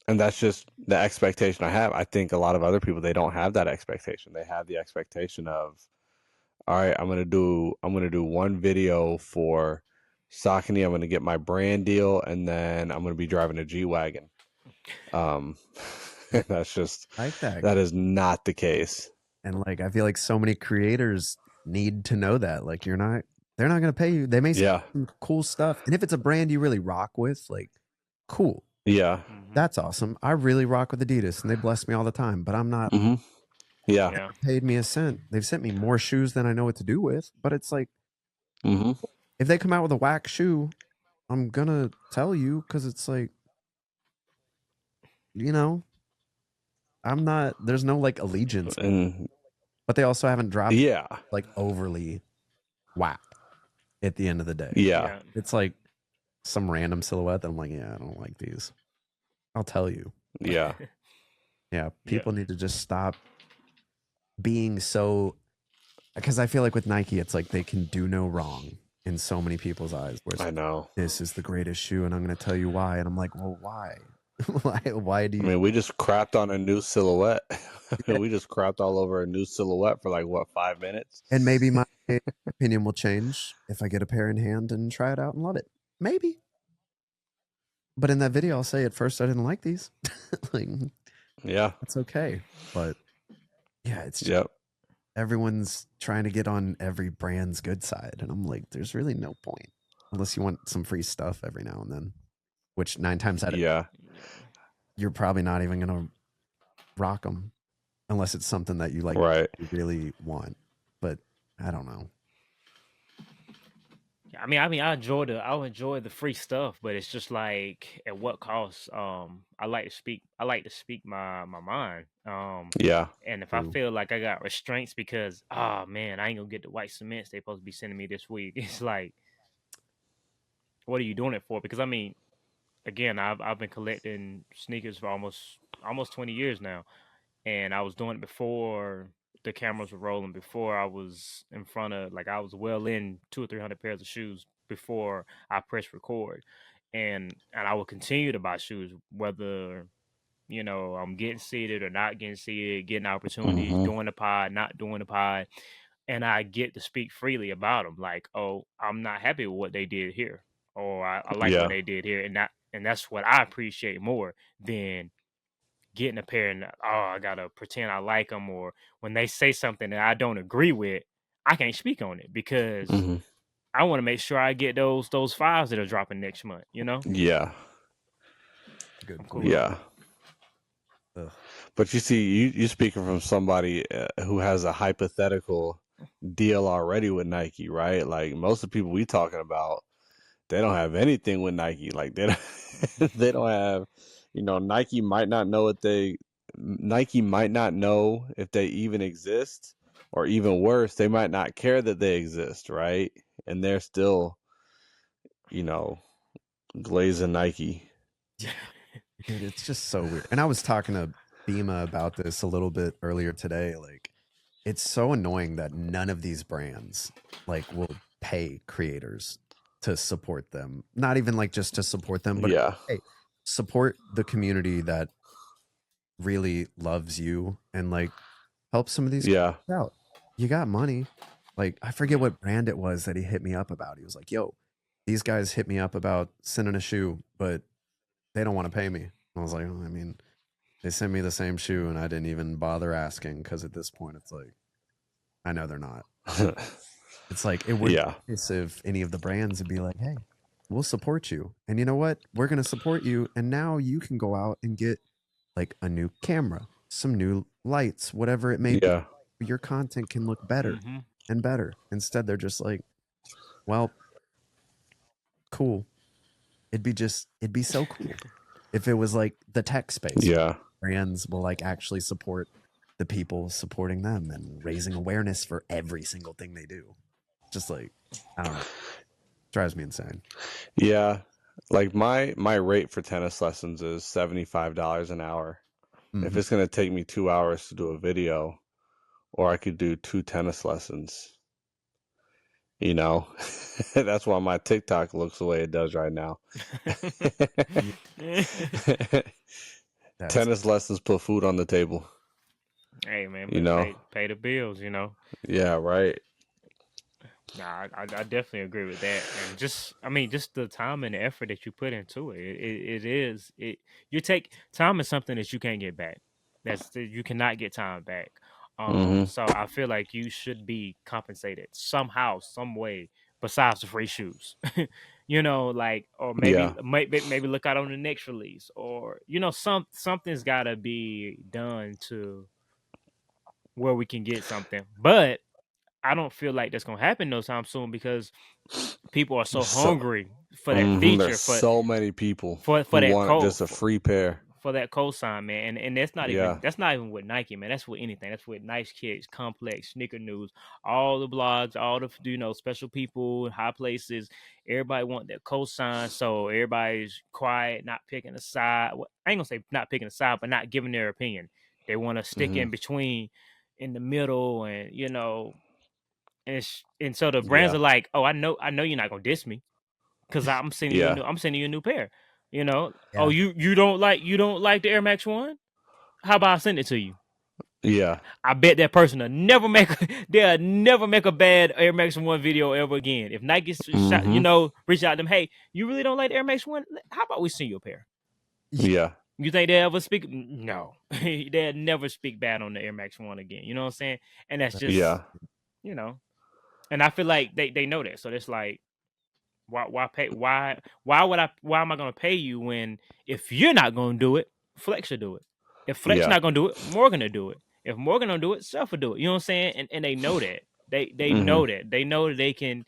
that's just the expectation I have. I think a lot of other people, they don't have that expectation. They have the expectation of, all right, I'm gonna do one video for Saucony. I'm gonna get my brand deal, and then I'm gonna be driving a G-Wagon. That's just like that. That is not the case. And like I feel like so many creators need to know that. Like they're not gonna pay you. They may say some cool stuff. And if it's a brand you really rock with, like cool. Yeah. That's awesome. I really rock with Adidas and they bless me all the time, but I'm not Yeah. paid me a cent. They've sent me more shoes than I know what to do with. But it's like if they come out with a whack shoe, I'm gonna tell you because it's like, you know, I'm not. There's no like allegiance, but they also haven't dropped like overly whack at the end of the day. Yeah. It's like some random silhouette that I'm like, yeah, I don't like these. I'll tell you. Yeah. Yeah. People need to just stop being so, because I feel like with Nike, it's like they can do no wrong in so many people's eyes. Where it's I know. This is the greatest shoe, and I'm going to tell you why. And I'm like, well, why? Why do you? I mean, we just crapped on a new silhouette. We just crapped all over a new silhouette for like, what, 5 minutes? And maybe my opinion will change if I get a pair in hand and try it out and love it. Maybe. But in that video, I'll say at first I didn't like these. Like, yeah, it's okay. But yeah, it's just, everyone's trying to get on every brand's good side, and I'm like, there's really no point unless you want some free stuff every now and then. Which 9 times out of 10, you're probably not even gonna rock them unless it's something that you like, you really want. But I don't know. I mean, I enjoy the free stuff, but it's just like at what cost? I like to speak my mind. And if I feel like I got restraints because man, I ain't gonna get the white cements they supposed to be sending me this week. It's like, what are you doing it for? Because I mean, again, I've been collecting sneakers for almost 20 years now, and I was doing it before the cameras were rolling, before I was in front of, like, I was well in 200 or 300 pairs of shoes before I pressed record, and I will continue to buy shoes whether I'm getting seated or not getting seated, getting opportunities, doing the pod, not doing the pod, and I get to speak freely about them. Like, oh, I'm not happy with what they did here, or I like what they did here, and And that's what I appreciate more than getting a pair and I gotta pretend I like them, or when they say something that I don't agree with, I can't speak on it because I want to make sure I get those files that are dropping next month. Yeah. Good I'm cool. point. Yeah. But you see, you speaking from somebody who has a hypothetical deal already with Nike, right? Like most of the people we talking about, they don't have anything with Nike. Like they don't have, Nike might not know if they even exist, or even worse, they might not care that they exist, right? And they're still, glazing Nike. Dude, it's just so weird. And I was talking to Bima about this a little bit earlier today. Like, it's so annoying that none of these brands like will pay creators to support them. Not even like just to support them, but hey, support the community that really loves you and like help some of these out. You got money. Like, I forget what brand it was that he hit me up about. He was like, yo, these guys hit me up about sending a shoe, but they don't want to pay me. I was like, oh, I mean, they sent me the same shoe and I didn't even bother asking, because at this point it's like, I know they're not. It's like, it would be nice if any of the brands would be like, hey, we'll support you. And you know what? We're going to support you. And now you can go out and get like a new camera, some new lights, whatever it may be. Your content can look better and better. Instead, they're just like, well, cool. It'd be so cool if it was like the tech space. Yeah. Brands will like actually support the people supporting them and raising awareness for every single thing they do. Just like, I don't know. Drives me insane. Yeah. Like my rate for tennis lessons is $75 an hour. If it's going to take me 2 hours to do a video, or I could do 2 tennis lessons, that's why my TikTok looks the way it does right now. Tennis lessons put food on the table. Hey man, pay the bills, Yeah, right. Nah, I definitely agree with that, and just the time and the effort that you put into it. You take time is something that you can't get back. You cannot get time back. So I feel like you should be compensated somehow, some way, besides the free shoes. Like, or maybe look out on the next release, or something's got to be done to where we can get something, but I don't feel like that's gonna happen no time soon, because people are so hungry for that feature. There's so many people for who that want just a free pair, for that cosign, man. And that's not even with Nike, man. That's with anything. That's with Nice Kicks, Complex, Sneaker News, all the blogs, all the special people, high places. Everybody want that cosign, so everybody's quiet, not picking a side. I ain't gonna say not picking a side, but not giving their opinion. They want to stick in between, in the middle, and And so the brands are like, oh, I know you're not gonna diss me, because I'm sending you a new pair. Oh, you don't like the Air Max 1? How about I send it to you? Yeah. I bet that person will never make a bad Air Max 1 video ever again. If Nike reach out to them, hey, you really don't like the Air Max 1? How about we send you a pair? Yeah. You think they ever speak? No. They'll never speak bad on the Air Max 1 again. You know what I'm saying? And that's just and I feel like they know that. So it's like, why pay? Why am I gonna pay you when, if you're not gonna do it, Flex should do it. If Flex not gonna do it, Morgan will do it. If Morgan don't do it, Seth will do it. You know what I'm saying? And they know that. They know that. They know that they can.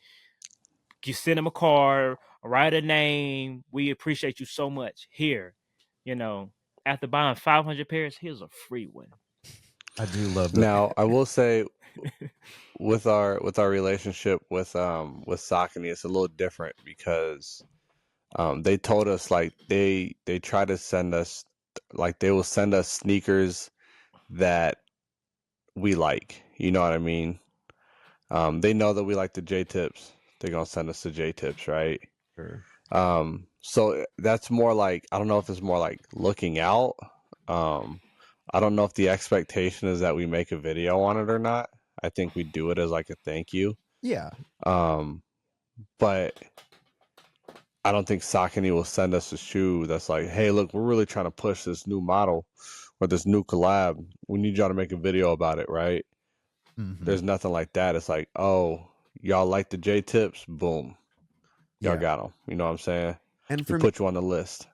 You send them a card, write a name. We appreciate you so much. Here, after buying 500 pairs, here's a free one. I do love that. Now, I will say, with our relationship with Saucony, it's a little different, because they told us, like, they try to send us, like, they will send us sneakers that we like. You know what I mean? They know that we like the J tips. They're gonna send us the J tips, right? Sure. So that's more like, I don't know if it's more like looking out. I don't know if the expectation is that we make a video on it or not. I think we do it as like a thank you. Yeah. But I don't think Saucony will send us a shoe that's like, hey, look, we're really trying to push this new model or this new collab. We need y'all to make a video about it, right? Mhm. There's nothing like that. It's like, oh, y'all like the J tips? Boom. Y'all got them. You know what I'm saying? And for we put you on the list.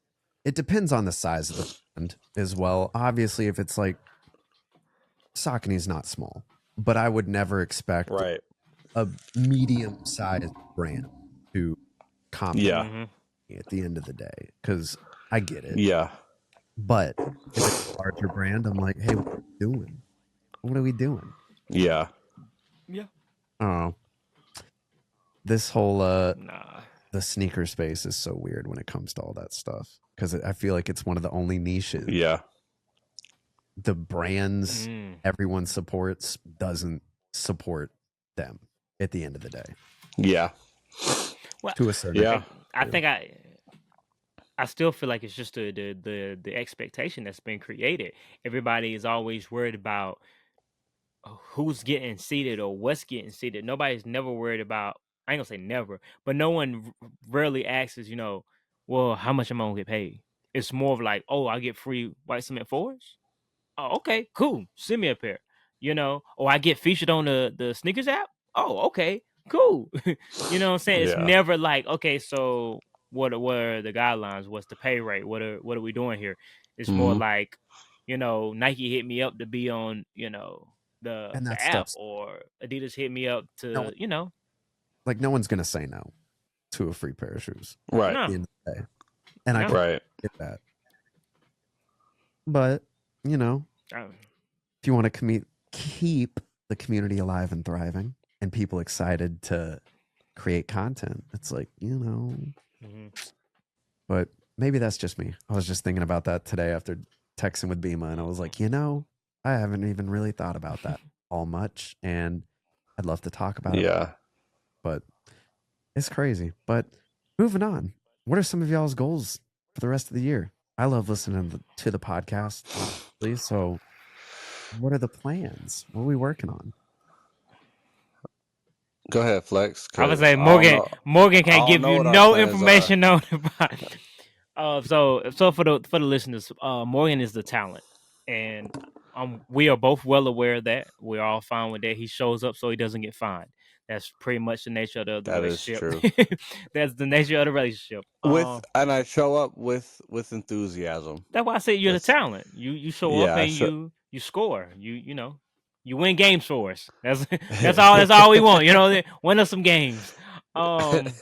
It depends on the size of the brand as well. Obviously, if it's like Saucony's not small, but I would never expect a medium-sized brand to comment at the end of the day, because I get it. Yeah. But if it's a larger brand, I'm like, hey, what are we doing? What are we doing? Yeah. Yeah. Oh, this whole the sneaker space is so weird when it comes to all that stuff, because I feel like it's one of the only niches. Yeah. The brands everyone supports doesn't support them at the end of the day. Yeah. Well, to a certain extent. I think I still feel like it's just the expectation that's been created. Everybody is always worried about who's getting seated or what's getting seated. Nobody's never worried about, I ain't gonna say never, but no one rarely asks, well, how much am I gonna get paid? It's more of like, oh, I get free white cement fours. Oh, okay, cool. Send me a pair. Or I get featured on the sneakers app. Oh, okay, cool. You know what I'm saying? It's never like, okay, so what are the guidelines? What's the pay rate? What are we doing here? It's more like, Nike hit me up to be on, the app, or Adidas hit me up to, like no one's gonna say no to a free pair of shoes, right? No. At the end of the day. And I get that, but if you want to keep the community alive and thriving and people excited to create content, it's like, but maybe that's just me. I was just thinking about that today after texting with Bima, and I was like, I haven't even really thought about that all much, and I'd love to talk about it. Yeah. But it's crazy. But moving on, what are some of y'all's goals for the rest of the year? I love listening to the podcast, please. So what are the plans? What are we working on? Go ahead, Flex. I would say Morgan can't give you no information on it. So for the listeners, Morgan is the talent, and we are both well aware of that. We're all fine with that. He shows up so he doesn't get fined. That's pretty much the nature of the relationship. Is true. That's the nature of the relationship. And I show up with enthusiasm. That's why I say you're the talent. You show up and you score. You win games for us. That's all we want. Win us some games. But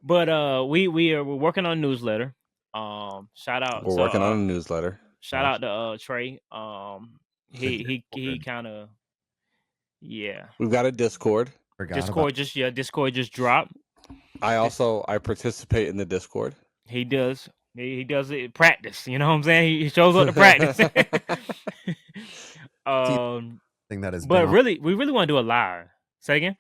we're working on a newsletter. Shout out. We're working on a newsletter. Shout out to Trey. He kind of We've got a Discord. Discord just dropped. I participate in the Discord. He does. He does it practice. You know what I'm saying? He shows up to practice. But really, we really want to do a live. Say again.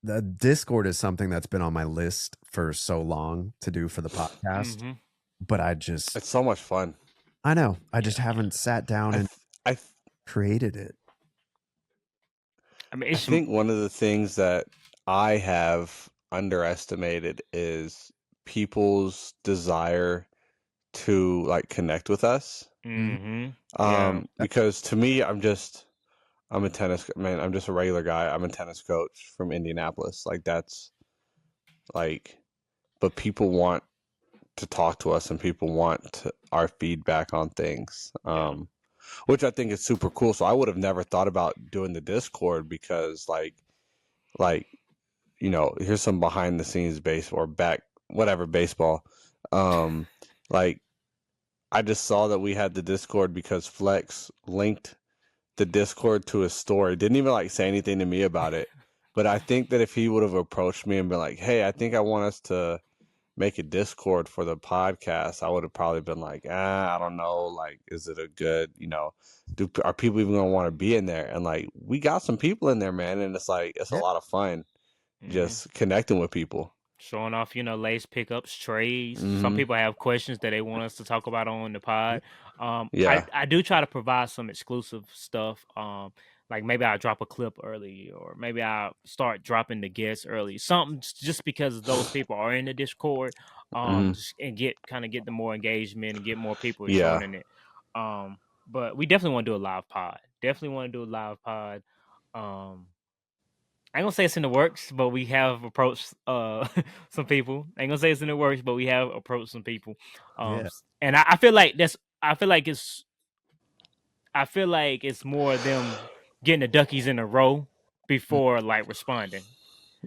The Discord is something that's been on my list for so long to do for the podcast, but it's so much fun. I know. I just haven't sat down and created it. I think one of the things that I have underestimated is people's desire to like connect with us. Because to me, I'm a tennis man. I'm just a regular guy. I'm a tennis coach from Indianapolis. Like that's like, but people want to talk to us and people want our feedback on things. Which I think is super cool. So I would have never thought about doing the Discord because like, here's some behind the scenes baseball. Like I just saw that we had the Discord because Flex linked the Discord to his story. Didn't even like say anything to me about it. But I think that if he would have approached me and been like, hey, I think I want us to make a Discord for the podcast, I would have probably been like, I don't know, like, is it a good, are people even gonna want to be in there? And like, we got some people in there, man, and it's like it's a lot of fun just connecting with people, showing off, lace pickups, trades. Some people have questions that they want us to talk about on the pod. I do try to provide some exclusive stuff. Like maybe I'll drop a clip early, or maybe I'll start dropping the guests early. Something just because those people are in the Discord, and get the more engagement and get more people Yeah. joining it. But we definitely want to do a live pod. Definitely want to do a live pod. I ain't gonna say it's in the works, but we have approached some people. I ain't gonna say it's in the works, but we have approached some people. Yeah. And I feel like it's more them getting the duckies in a row before like responding.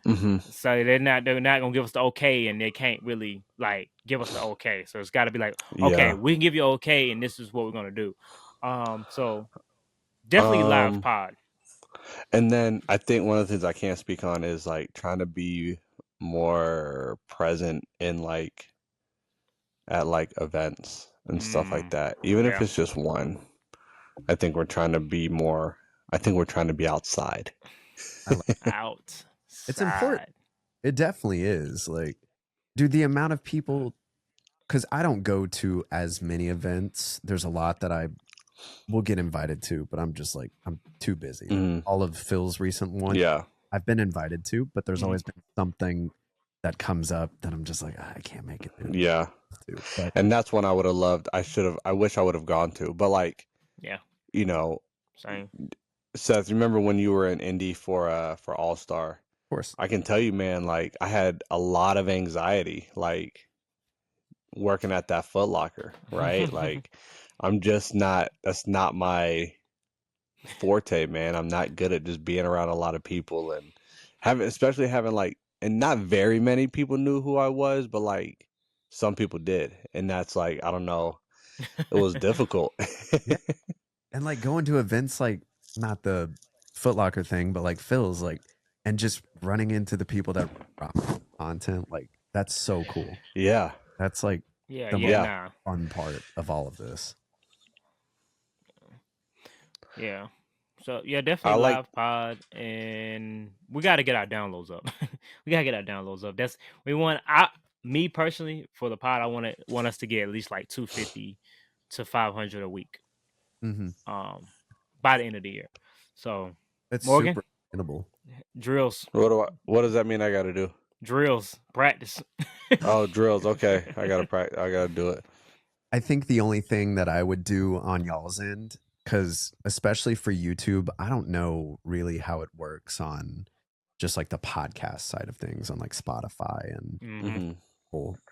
So they're not gonna give us the okay, and they can't really like give us the okay. So it's got to be like, okay, we can give you okay, and this is what we're gonna do. So definitely live pod. And then I think one of the things I can't speak on is like trying to be more present in like at like events and stuff like that. Even if it's just one. I think we're trying to be more. I think we're trying to be outside. Outside. It's important. It definitely is. Like, dude, the amount of people, because I don't go to as many events. There's a lot that I will get invited to, but I'm just like, I'm too busy. All of Phil's recent ones, I've been invited to, but there's always been something that comes up that I'm just like, I can't make it. Dude. Yeah. But, and that's one I would have loved. I wish I would have gone to, but like, you know, same. Seth, remember when you were in Indy for All Star? Of course. I can tell you, man, like I had a lot of anxiety, like working at that Foot Locker, right? Like I'm just not, that's not my forte, man. I'm not good at just being around a lot of people and especially having like, and not very many people knew who I was, but like some people did. And that's like, I don't know, it was difficult. Yeah. And like going to events, like not the Foot Locker thing, but like Phil's, like, and just running into the people that drop content, like that's so cool. Yeah. That's like the most fun part of all of this. Yeah. So yeah, definitely live pod, and we got to get our downloads up. That's me personally for the pod. I want us to get at least like 250 to 500 a week. By the end of the year. So it's Morgan, super sustainable. Drills. What does that mean? I got to do drills, practice. Oh, drills. Okay, I gotta practice. I gotta do it. I think the only thing that I would do on y'all's end, because especially for YouTube, I don't know really how it works on just like the podcast side of things on like Spotify and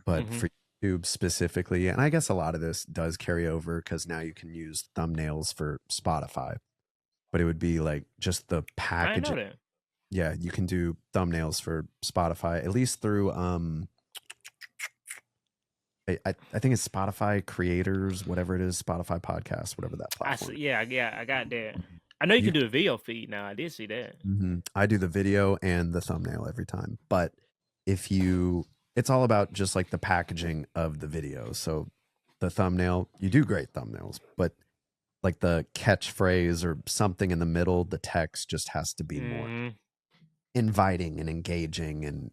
but for YouTube specifically, and I guess a lot of this does carry over because now you can use thumbnails for Spotify, but it would be like just the packaging. I know that. Yeah, you can do thumbnails for Spotify, at least through I think it's Spotify creators, whatever it is, Spotify podcast, whatever that platform. I got that. I know you can do a video feed now. I did see that. I do the video and the thumbnail every time. But it's all about just like the packaging of the video. So the thumbnail, you do great thumbnails, but like the catchphrase or something in the middle, the text just has to be more inviting and engaging and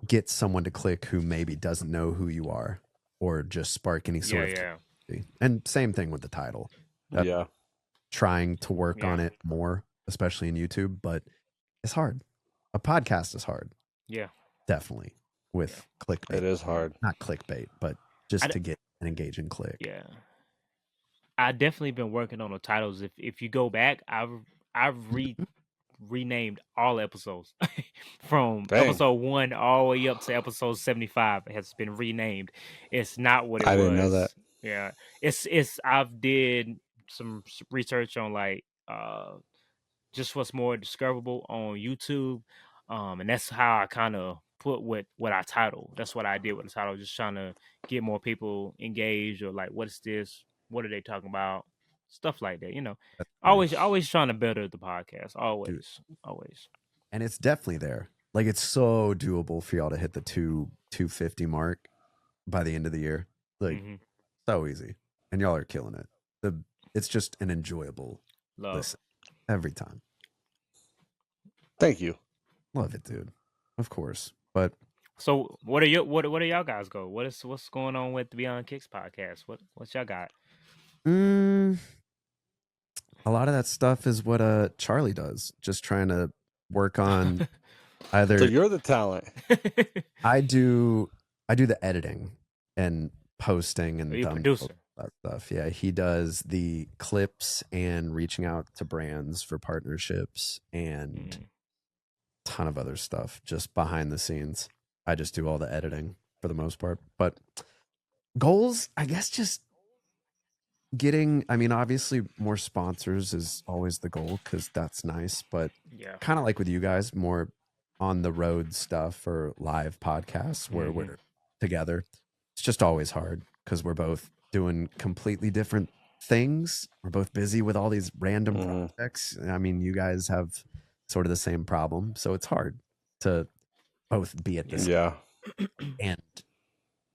get someone to click who maybe doesn't know who you are or just spark any sort of curiosity. And same thing with the title. Trying to work on it more, especially in YouTube, but it's hard. A podcast is hard. Yeah. Definitely. With clickbait. It is hard. Not clickbait, but just to get an engaging click. Yeah. I definitely been working on the titles. If you go back, I've renamed all episodes from episode 1 all the way up to episode 75. It has been renamed. It's not what it was. I didn't know that. Yeah, it's I've did some research on like just what's more discoverable on YouTube, and that's how I kind of put what I title. That's what I did with the title, just trying to get more people engaged or like, what is this? What are they talking about? Stuff like that, you know. Always trying to better the podcast. Always. And it's definitely there. Like it's so doable for y'all to hit the 250 mark by the end of the year. Like so easy. And y'all are killing it. It's just an enjoyable listen every time. Thank you. Love it, dude. Of course. But so what are y'all guys go? What's going on with the Beyond Kicks podcast? What y'all got? a lot of that stuff is what Charley does. Just trying to work on either. So you're the talent. I do the editing and posting and producer. that stuff. Yeah, he does the clips and reaching out to brands for partnerships and a ton of other stuff just behind the scenes. I just do all the editing for the most part. But goals, I guess, just getting, I mean, obviously more sponsors is always the goal because that's nice, but kind of like with you guys, more on the road stuff or live podcasts where we're together. It's just always hard because we're both doing completely different things. We're both busy with all these random projects. I mean, you guys have sort of the same problem, so it's hard to both be at this and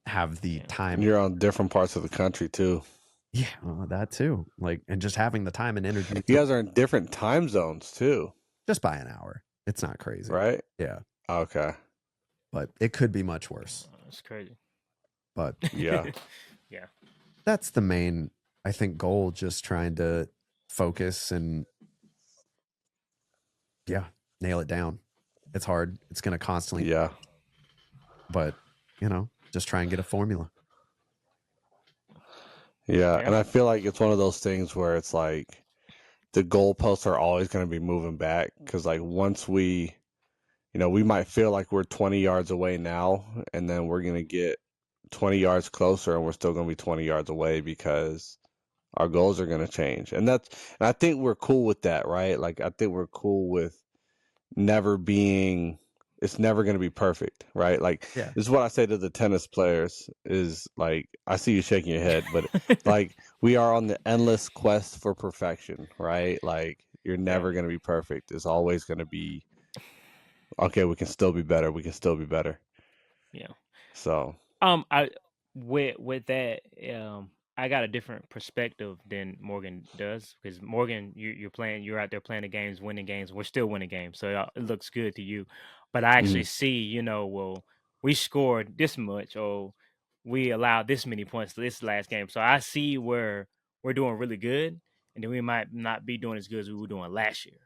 have the time. You're on different parts of the country too. Yeah, that too. Like, and just having the time and energy. You guys are in different time zones too. Just by an hour. It's not crazy. Right? Yeah. Okay. But it could be much worse. It's crazy. But yeah. Yeah. That's the main, I think, goal, just trying to focus and nail it down. It's hard. It's going to constantly. Yeah. But, you know, just try and get a formula. Yeah. And I feel like it's one of those things where it's like the goalposts are always going to be moving back. Cause like once we, you know, we might feel like we're 20 yards away now, and then we're going to get 20 yards closer and we're still going to be 20 yards away because our goals are going to change. And I think we're cool with that, right? Like, I think we're cool with it's never going to be perfect, right? Like, this is what I say to the tennis players is like, I see you shaking your head, but like, we are on the endless quest for perfection, right? Like, you're never going to be perfect. It's always going to be, okay, we can still be better. We can still be better. Yeah. So, I with that, I got a different perspective than Morgan does, because Morgan, you're out there playing the games, winning games. We're still winning games, so it looks good to you. But I actually see, well, we scored this much, or we allowed this many points to this last game. So I see where we're doing really good, and then we might not be doing as good as we were doing last year.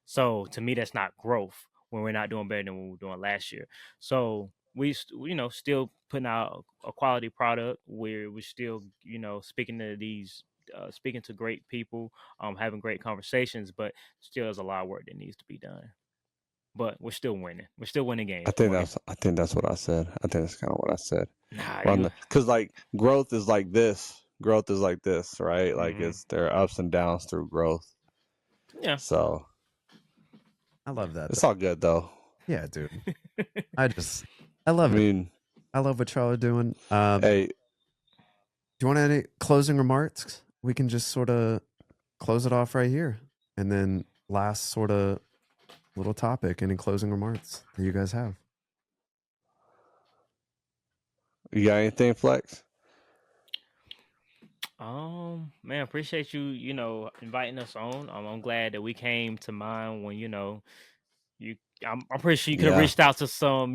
So to me, that's not growth when we're not doing better than what we were doing last year. So we still putting out a quality product where we're still, speaking to great people, having great conversations, but still there's a lot of work that needs to be done. But we're still winning. We're still winning games. I think that's what I said. I think that's kind of what I said. Nah, because like growth is like this. Growth is like this, right? Like there are ups and downs through growth. Yeah. So I love that. It's all good though. Yeah, dude. I love it. I love what y'all are doing. Hey, do you want any closing remarks? We can just sort of close it off right here, and then last sort of little topic. Any closing remarks that you guys have? You got anything, Flex? Man, appreciate you, inviting us on. I'm glad that we came to mind when, I'm pretty sure you could have reached out to some,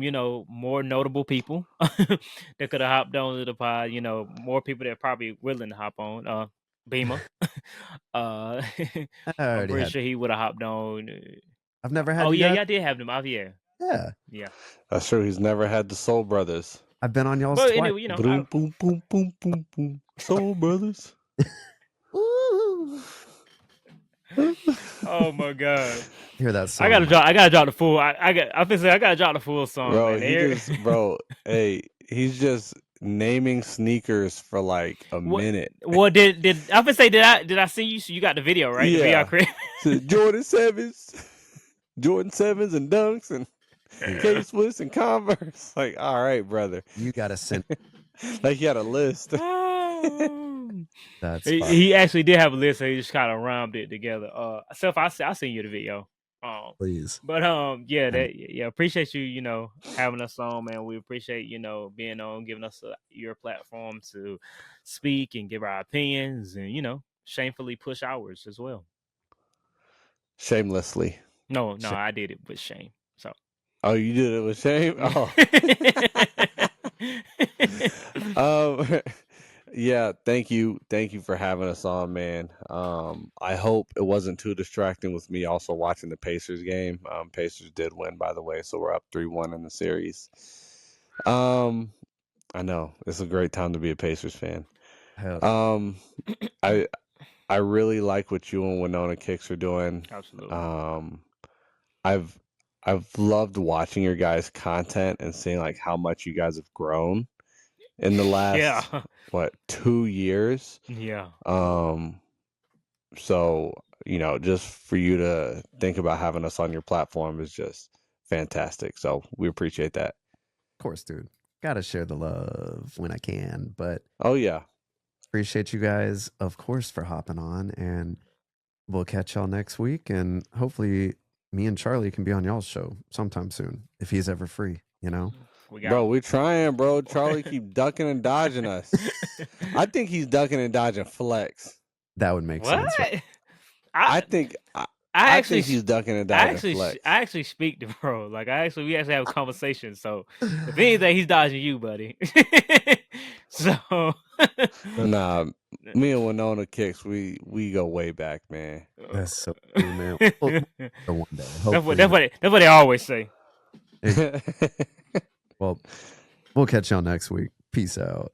more notable people that could have hopped on to the pod, more people that are probably willing to hop on. Beamer. I'm pretty sure he would have hopped on. I've never had. Oh yeah, y'all did have them. Yeah. That's true. He's never had the Soul Brothers. I've been on y'all's. But twice. anyway, boom, boom, boom, boom, boom, boom. Soul Brothers. Oh my god! Hear that song? I gotta drop the full. I gotta drop the full song, bro. Man. Hey, he's just naming sneakers for like a minute. Well, did I see you? So you got the video, right? Yeah. The video Jordan 7s and Dunks and K-Swiss and Converse. Like, all right, brother. You gotta send. Like he had a list. That's he actually did have a list, so he just kind of rhymed it together. Seth, I'll send you the video. Please. But appreciate you, having us on, man. We appreciate, being on, giving us your platform to speak and give our opinions and, shamefully push ours as well. Shamelessly. No, I did it with shame. So. Oh, you did it with shame? Oh. Yeah, thank you for having us on, man. I hope it wasn't too distracting with me also watching the Pacers game. Pacers did win, by the way, so we're up 3-1 in the series. I know it's a great time to be a Pacers fan. Hell. I really like what you and Winona Kicks are doing. Absolutely. I've loved watching your guys' content and seeing like how much you guys have grown in the last 2 years. Yeah. So, just for you to think about having us on your platform is just fantastic. So we appreciate that. Of course, dude. Gotta share the love when I can. But oh yeah. Appreciate you guys, of course, for hopping on, and we'll catch y'all next week. And hopefully me and Charlie can be on y'all's show sometime soon, if he's ever free, We're trying, bro. Charlie keep ducking and dodging us. I think he's ducking and dodging Flex. That would make sense. Right? I think think he's ducking and dodging Flex. I actually speak to bro. Like we actually have a conversation. So if anything, he's dodging you, buddy. So nah, me and Winona Kicks, we go way back, man. That's so cool, man. One day, that's what they always say. Well, we'll catch y'all next week. Peace out.